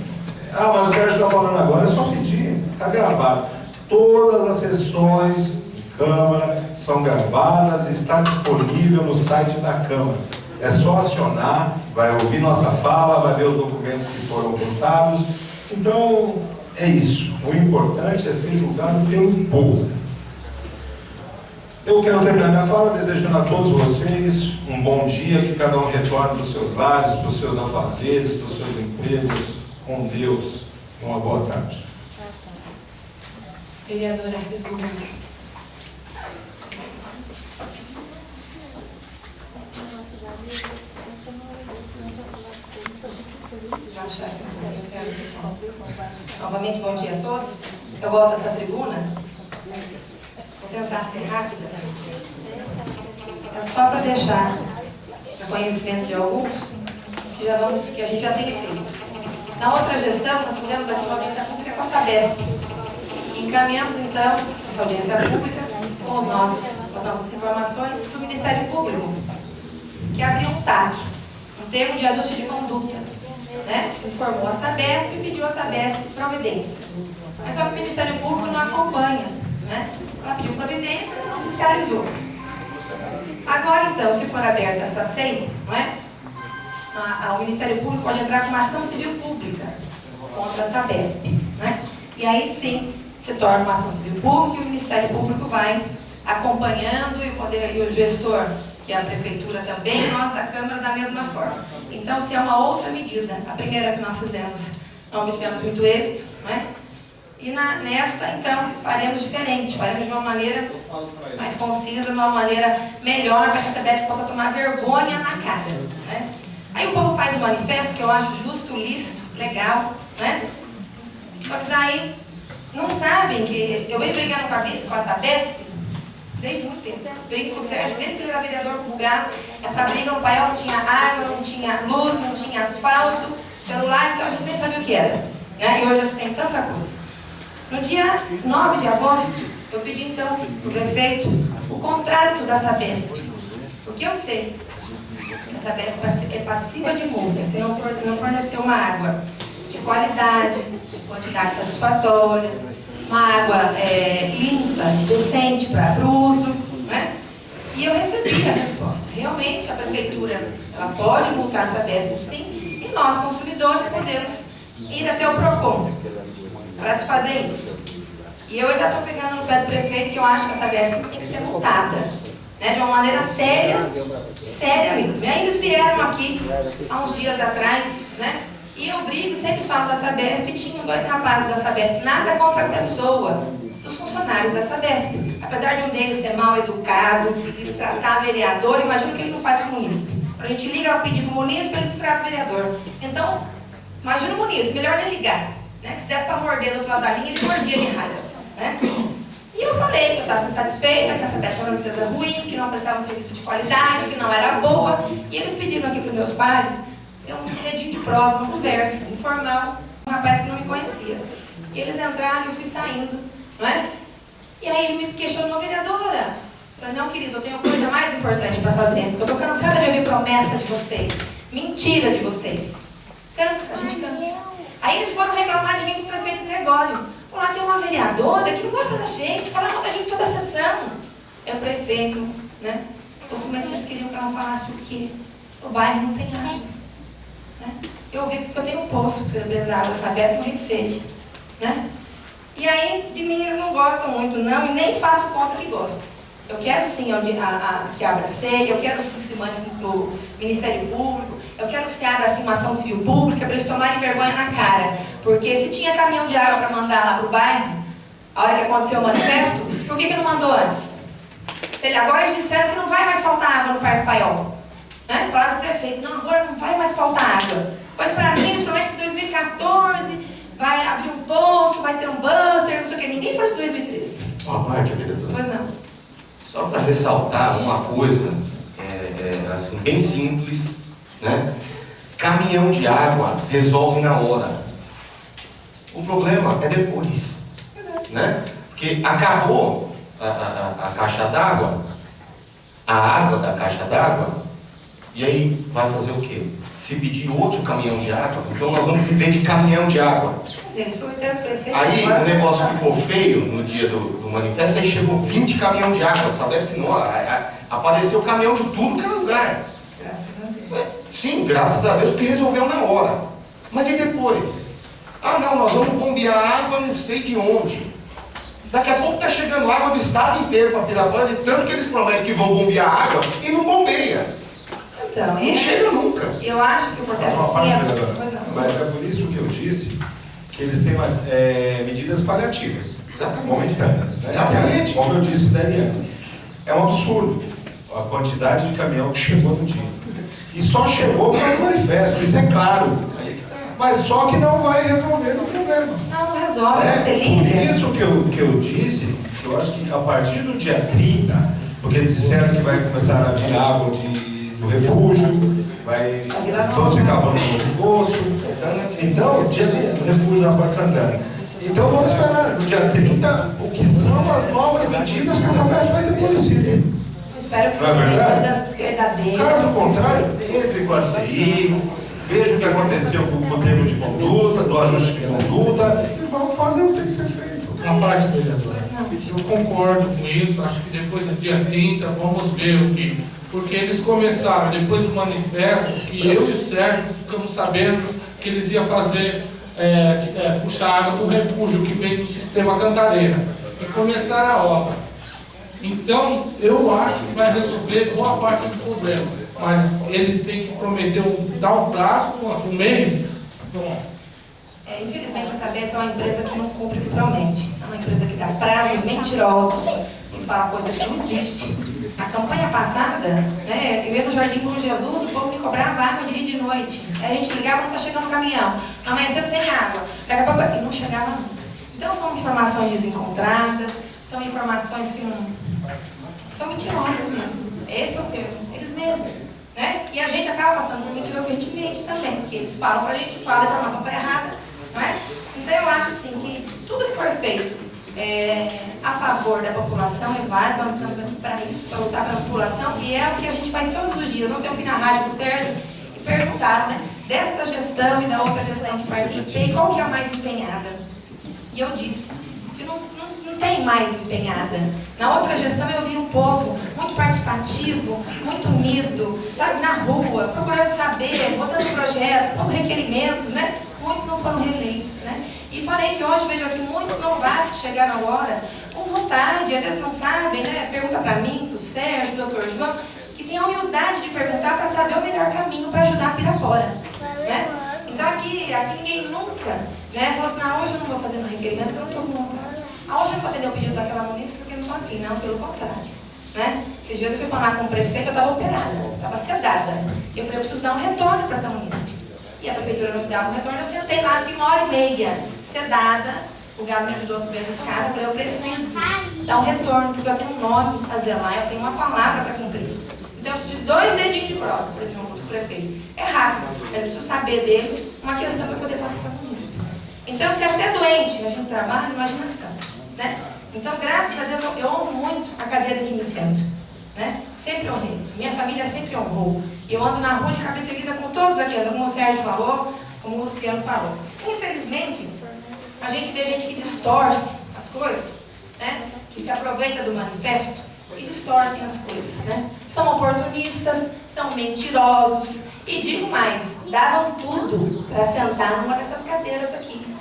Ah, mas o Sérgio está falando agora, é só pedir, está gravado. Todas as sessões de Câmara são gravadas e está disponível no site da Câmara. É só acionar, vai ouvir nossa fala, vai ver os documentos que foram votados. Então, é isso. O importante é ser julgado pelo povo. Eu quero terminar minha fala desejando a todos vocês um bom dia, que cada um retorne para os seus lares, para os seus afazeres, para os seus empregos, com Deus. Uma boa tarde. Vereadora Resguardo. Novamente, bom dia a todos. Eu volto a essa tribuna. Vou tentar ser rápida. É só para deixar o conhecimento de alguns que a gente já tem feito. Na outra gestão, nós fizemos aqui uma audiência pública com a Sabesp. Encaminhamos, então, essa audiência pública com as nossas reclamações para o Ministério Público, que abriu um TAC, um termo de ajuste de conduta, né? Informou a Sabesp e pediu a Sabesp providências. Mas só que o Ministério Público não acompanha, né? Ela pediu providências e não fiscalizou. Agora, então, se for aberta esta SEI, não é? O Ministério Público pode entrar com uma ação civil pública contra a Sabesp, né? E aí sim se torna uma ação civil pública e o Ministério Público vai acompanhando e o gestor, que é a Prefeitura também, e nós da Câmara da mesma forma. Então, se é uma outra medida, a primeira que nós fizemos, não obtivemos muito êxito, né? E nesta, então, faremos diferente, faremos de uma maneira mais concisa, de uma maneira melhor, para que a Sabesp possa tomar vergonha na cara, né? Aí o povo faz um manifesto que eu acho justo, lícito, legal, né? Só que daí não sabem que eu venho brigando com a Sabesp desde muito tempo. Brigo com o Sérgio, desde que ele era vereador vulgar. Essa briga no Paiol não tinha água, não tinha luz, não tinha asfalto, celular, então a gente nem sabia o que era, né? E hoje já tem tanta coisa. No dia 9 de agosto, eu pedi então para o prefeito o contrato da Sabesp, porque eu sei que a Sabesp é passiva de multa se não fornecer uma água de qualidade, quantidade satisfatória, uma água limpa, decente para o uso, né? E eu recebi a resposta. Realmente a prefeitura ela pode multar a Sabesp sim, e nós consumidores podemos ir até o PROCON para se fazer isso. E eu ainda estou pegando no pé do prefeito que eu acho que a Sabesp tem que ser multada, né, de uma maneira séria mesmo. E aí eles vieram aqui há uns dias atrás, né? E eu brigo, sempre falo da Sabesp, e tinham 2 rapazes da Sabesp, nada contra a pessoa dos funcionários da Sabesp. Apesar de um deles ser mal educado, destratar vereador, imagina o que ele não faz com o munícipe. A gente liga para pedir para o munícipe, ele destrata o vereador. Então, imagina o munícipe, melhor nem ligar, né? Que se desse para morder do outro lado da linha, ele mordia de raiva, né? E eu falei que eu estava insatisfeita, que a Sabesp era uma empresa ruim, que não prestava um serviço de qualidade, que não era boa. E eles pediram aqui para os meus pais ter um dedinho de prosa, uma conversa informal, um rapaz que não me conhecia. E eles entraram e eu fui saindo, não é? E aí ele me questionou, vereadora. Eu falei, não, querido, eu tenho coisa mais importante para fazer, porque eu estou cansada de ouvir promessa de vocês, mentira de vocês. Cansa, a gente cansa. Aí eles foram reclamar de mim com o prefeito Gregório. Lá tem uma vereadora que não gosta da gente, fala mal da gente toda a sessão. É o prefeito, né? Mas vocês queriam que ela falasse o quê? O bairro não tem água, né? Eu ouvi porque eu tenho um poço que precisa da água, Sabesp, morrer de sede, né? E aí, de mim eles não gostam muito, não, e nem faço conta que gostam. Eu quero sim que abra a SEI, eu quero sim que se mande para o Ministério Público, eu quero que se abra assim uma ação civil pública para eles tomarem vergonha na cara. Porque se tinha caminhão de água para mandar lá para o bairro, a hora que aconteceu o manifesto, por que não mandou antes? Agora eles disseram que não vai mais faltar água no Parque Paiol. Né? Falaram para o prefeito, não, agora não vai mais faltar água. Pois para mim eles prometem que em 2014 vai abrir um poço, vai ter um buster, não sei o que. Ninguém fala de 2013. Uma parte, vereador. Pois não. Só para ressaltar uma coisa, assim, bem simples, né? Caminhão de água resolve na hora. O problema é depois, né? Porque acabou a caixa d'água, a água da caixa d'água, e aí vai fazer o quê? Se pedir outro caminhão de água, então nós vamos viver de caminhão de água. Eles prometeram o prefeito. Aí o negócio ficou feio no dia do manifesto, aí chegou 20 caminhões de água, Sabesp que não, apareceu caminhão de tudo que era lugar. Graças a Deus. Sim, graças a Deus, porque resolveu na hora. Mas e depois? Ah não, nós vamos bombear água não sei de onde. Daqui a pouco está chegando água do estado inteiro para Pirapora, de tanto que eles prometem que vão bombear água e não bombeia. Então, Não chega nunca. eu acho que o protesto Uma parte, sim. vereadora. Pois não. Mas é por isso que eu disse que eles têm medidas paliativas, Exatamente. momentâneas. Né? Exatamente. Como eu disse da Eliana, é um absurdo a quantidade de caminhão que chegou no dia. E só chegou para o manifesto, isso é claro. Mas só que não vai resolver o problema. Não resolve, você Por liga. isso que eu disse, eu acho que a partir do dia 30, porque eles disseram que vai começar a vir água do refúgio, vamos ficar para o poço. Então, dia do refúgio na Porta Santana. Então vamos esperar, no dia 30, o que são as novas medidas que essa peça vai ter conhecido. Eu espero que Não é sejam verdade? medidas verdadeiras. Caso contrário, entre com a CI, veja o que aconteceu com o termo de conduta, do ajuste de conduta, e vamos fazer o que tem que ser feito. Uma parte, vereador. Eu concordo com isso, acho que depois do dia 30 vamos ver o que. Porque eles começaram, depois do manifesto, que eu e o Sérgio ficamos sabendo que eles iam fazer, puxar água do refúgio que vem do sistema Cantareira. E começaram a obra. Então, eu acho que vai resolver boa parte do problema. Mas eles têm que prometer, dar um prazo, um mês. Bom. Infelizmente, essa BES é uma empresa que não cumpre o que promete. É uma empresa que dá prazos mentirosos, que fala coisa que não existe. A campanha passada, né, eu ia no Jardim Bom Jesus, o povo me cobrava água de dia e de noite. Aí a gente ligava, não está chegando o caminhão. Amanhã cedo tem água. Daqui a pouco, e não chegava nunca. Então, são informações desencontradas, são informações que não... são mentirosas mesmo. Esse é o termo. Eles mentem. Né? E a gente acaba passando por mentira que a gente mente também. Porque eles falam pra gente, falam, a informação está errada. Não é? Então eu acho assim que tudo que for feito a favor da população é válido. Nós estamos aqui para isso, para lutar pela população, e é o que a gente faz todos os dias. Ontem eu fui na rádio do Sérgio e perguntaram, né, desta gestão e da outra gestão que participei, qual que é a mais empenhada? E eu disse que não tem mais empenhada. Na outra gestão eu vi um povo muito participativo, muito unido, sabe, na rua, procurando saber, botando projetos, com requerimentos, né? Muitos não foram reeleitos, né? E falei que hoje vejo aqui muitos novatos que chegaram agora com vontade, às vezes não sabem, né? Pergunta para mim, para o Sérgio, para o Dr. João, que tem a humildade de perguntar para saber o melhor caminho para ajudar a Pirapora, né? Então aqui ninguém nunca, né? Falou assim, não, hoje eu não vou fazer um requerimento, porque eu não estou com vontade. Hoje eu não vou atender o pedido daquela munícipe porque eu não estou afim, não, pelo contrário, né? Esses dias eu fui falar com o prefeito, eu estava operada, estava sedada. E eu falei, eu preciso dar um retorno para essa munícipe. E a prefeitura não me dava um retorno, eu sentei lá, fiquei 1h30, sedada. O Galo me ajudou a subir essa escada. Eu falei, eu preciso dar um retorno, porque eu tenho um nome a zelar, eu tenho uma palavra para cumprir. Então eu preciso de 2 dedinhos de prova para João Bosco, prefeito. É rápido, mas eu preciso saber dele uma questão para poder passar para a munícipe. Então, se até doente, a gente trabalha na imaginação, né? Então, graças a Deus, eu honro muito a cadeira que me sento, né? Sempre honrei. Minha família sempre honrou. Eu ando na rua de cabeça erguida com todos aqui, como o Sérgio falou, como o Luciano falou. Infelizmente, a gente vê gente que distorce as coisas, né? Que se aproveita do manifesto e distorcem as coisas, né? São oportunistas, são mentirosos e, digo mais, davam tudo para sentar numa dessas cadeiras aqui.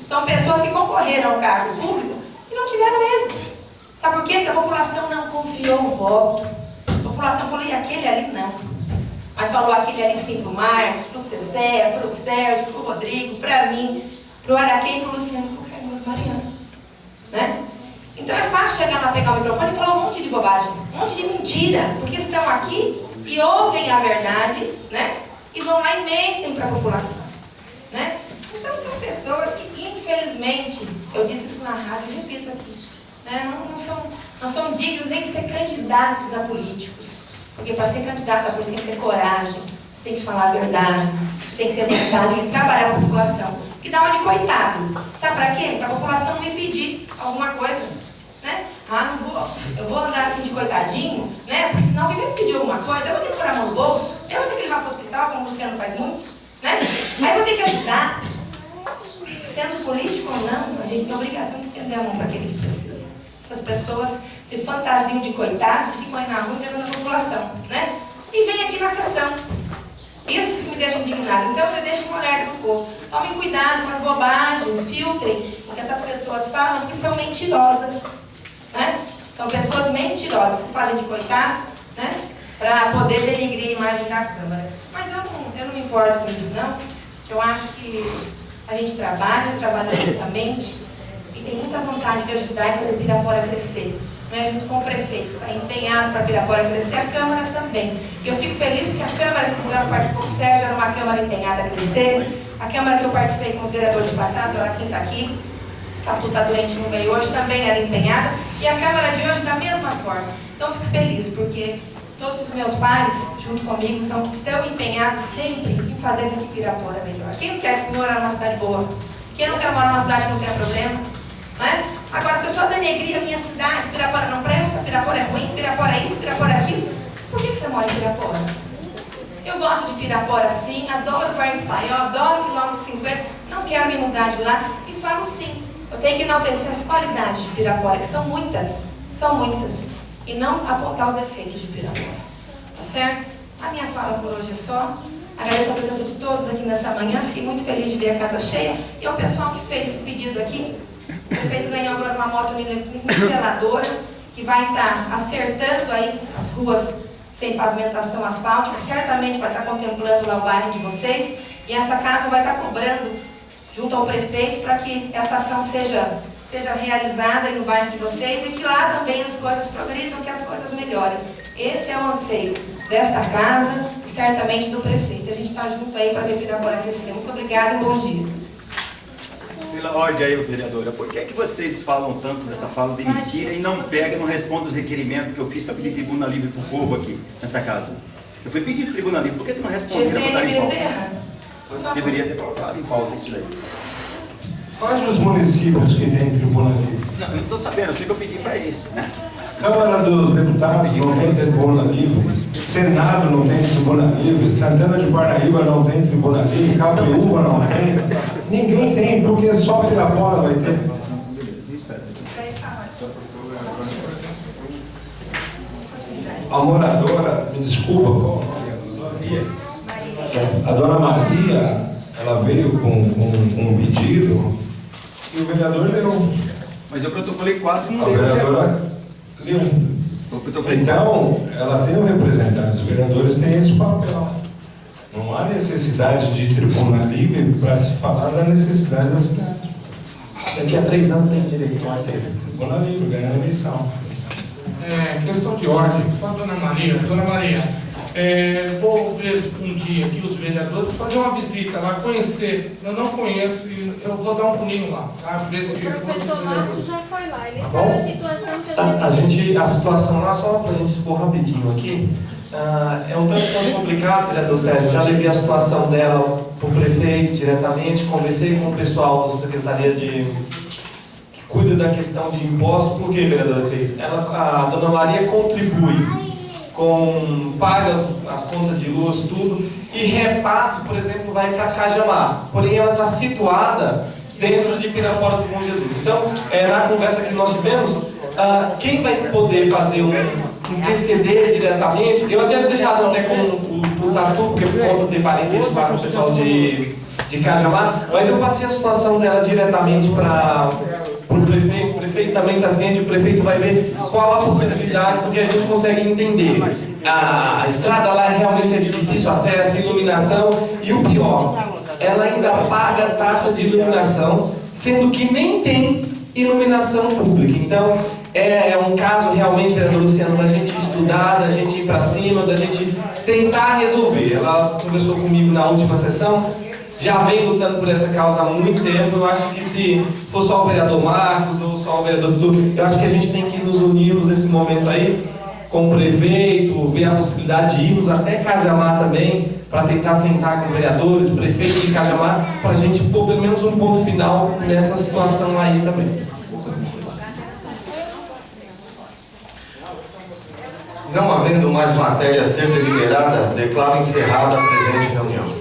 São pessoas que concorreram ao cargo público e não tiveram êxito. Sabe por quê? Porque a população não confiou no voto. A população falou, e aquele ali não. Mas falou aquele ali sim pro Marcos, pro Cezé, pro Sérgio, pro Rodrigo, pra mim, pro HQ e pro Luciano e pro Carlos Mariano. Né? Então é fácil chegar lá, pegar o microfone e falar um monte de bobagem, um monte de mentira, porque estão aqui e ouvem a verdade, né? E vão lá e mentem para a população. Né? Então são pessoas que, infelizmente, eu disse isso na rádio e repito aqui, né? não são dignos nem de ser candidatos a políticos. Porque para ser candidato a político tem que ter coragem, tem que falar a verdade, tem que ter vontade, tem que trabalhar com a população. E dá uma de coitado. Sabe para quê? Para a população não me pedir alguma coisa. Né? Eu vou andar assim de coitadinho, né? Porque senão alguém vai me pedir alguma coisa, eu vou ter que pôr a mão no bolso, eu vou ter que levar para o hospital, como o Luciano faz muito, né? Aí eu vou ter que ajudar. Sendo político ou não, a gente tem a obrigação de estender a mão para aquele que precisa. Essas pessoas se fantasiam de coitados, ficam aí na rua enganando a população, né? E vem aqui na sessão. Isso que me deixa indignado. Então eu deixo um alerta pro povo. Tomem cuidado com as bobagens, filtrem o que essas pessoas falam, porque são mentirosas. Né? São pessoas mentirosas que fazem de coitados, né? Para poder denigrir a imagem da Câmara. Mas eu não me importo com isso, não. Eu acho que a gente trabalha justamente e tem muita vontade de ajudar e fazer Pirapora crescer. Né? Junto com o prefeito, está empenhado para Pirapora crescer, a Câmara também. E eu fico feliz porque a Câmara que eu participou com o Sérgio era uma Câmara empenhada a crescer. A Câmara que eu participei com os vereadores passados, ela quem está aqui, Tatu está doente, não veio hoje, também era empenhada. E a Câmara de hoje da mesma forma. Então eu fico feliz porque todos os meus pais, junto comigo, estão empenhados sempre em fazer com que Pirapora melhor. Quem não quer morar numa cidade boa? Quem não quer morar numa cidade não tem problema, não é? Agora, se eu só denegrir a minha cidade, Pirapora não presta, Pirapora é ruim, Pirapora é isso, Pirapora é aquilo, por que você mora em Pirapora? Eu gosto de Pirapora sim, adoro o Parque Pai, eu adoro o quilômetro 50, não quero me mudar de lá e falo sim. Eu tenho que enaltecer as qualidades de Pirapora, que são muitas, e não apontar os defeitos de Pirapora, tá certo? A minha fala por hoje é só. Agradeço a presença de todos aqui nessa manhã, fiquei muito feliz de ver a casa cheia e ao pessoal que fez esse pedido aqui. O prefeito ganhou agora uma moto niveladora que vai estar acertando aí as ruas sem pavimentação asfáltica, certamente vai estar contemplando lá o bairro de vocês e essa casa vai estar cobrando junto ao prefeito para que essa ação seja realizada aí no bairro de vocês e que lá também as coisas progridam, que as coisas melhorem. Esse é o anseio desta casa e certamente do prefeito. A gente está junto aí para ver Pirapora crescer. Muito obrigada e bom dia. Pela ordem aí, vereadora, por que vocês falam tanto dessa fala de mentira e não pegam, não respondem os requerimentos que eu fiz para pedir tribuna livre para o povo aqui, nessa casa? Eu fui pedir tribuna livre, por que não responderam? Gisele Bezerra, por favor. Deveria ter colocado em pauta isso daí. Quais os municípios que têm tribuna livre? Não, eu não estou sabendo, eu sei que eu pedi para esse, né? Câmara dos Deputados não tem tribuna livre, Senado não tem tribuna livre, Santana de Parnaíba não tem tribuna livre, Capiúva não tem, ninguém tem, porque só Pirapora vai ter. A moradora, me desculpa, a dona Maria, ela veio com um pedido e o vereador leu. Mas eu protocolei 4 e A não deu. vereadora leu. Então, ela tem um representante, os vereadores têm esse papel. Não há necessidade de tribuna livre para se falar da necessidade da cidade. Daqui a 3 anos tem direito a ter. Tribuna livre, ganhar a eleição. Questão de ordem, só a dona Maria. Dona Maria, vou ver um dia aqui os vereadores, fazer uma visita lá, conhecer. Eu não conheço e eu vou dar um pulinho lá, tá? Ver se O professor Marcos já foi lá, ele Tá sabe bom? a situação que A situação lá, só para a gente expor rapidinho aqui, é um tanto quanto complicado, vereador Sérgio. Já levei a situação dela para o prefeito diretamente, conversei com o pessoal do Secretaria que cuida da questão de impostos. Por que, vereadora Cris? A dona Maria contribui, paga as contas de luz, tudo, e repasse, por exemplo, vai para Cajamar. Porém, ela está situada dentro de Pirapora do Bom Jesus. Então, na conversa que nós tivemos, quem vai poder fazer interceder diretamente, eu já tinha deixado até com o Tatu, porque por conta de parentesco com o pessoal de Cajamar, mas eu passei a situação dela diretamente para o prefeito. O prefeito também está ciente, o prefeito vai ver qual a possibilidade, porque a gente consegue entender. A estrada lá realmente é de difícil acesso, iluminação, e o pior, ela ainda paga taxa de iluminação, sendo que nem tem iluminação pública. Então, é um caso realmente, vereador Luciano, da gente estudar, da gente ir para cima, da gente tentar resolver. Ela conversou comigo na última sessão, já vem lutando por essa causa há muito tempo. Eu acho que se for só o vereador Marcos ou só o vereador Dudu, eu acho que a gente tem que nos unirmos nesse momento aí, com o prefeito, ver a possibilidade de irmos até Cajamar também, para tentar sentar com vereadores, prefeito de Cajamar, para a gente pôr pelo menos um ponto final nessa situação aí também. Não havendo mais matéria a ser deliberada, declaro encerrada a presente reunião.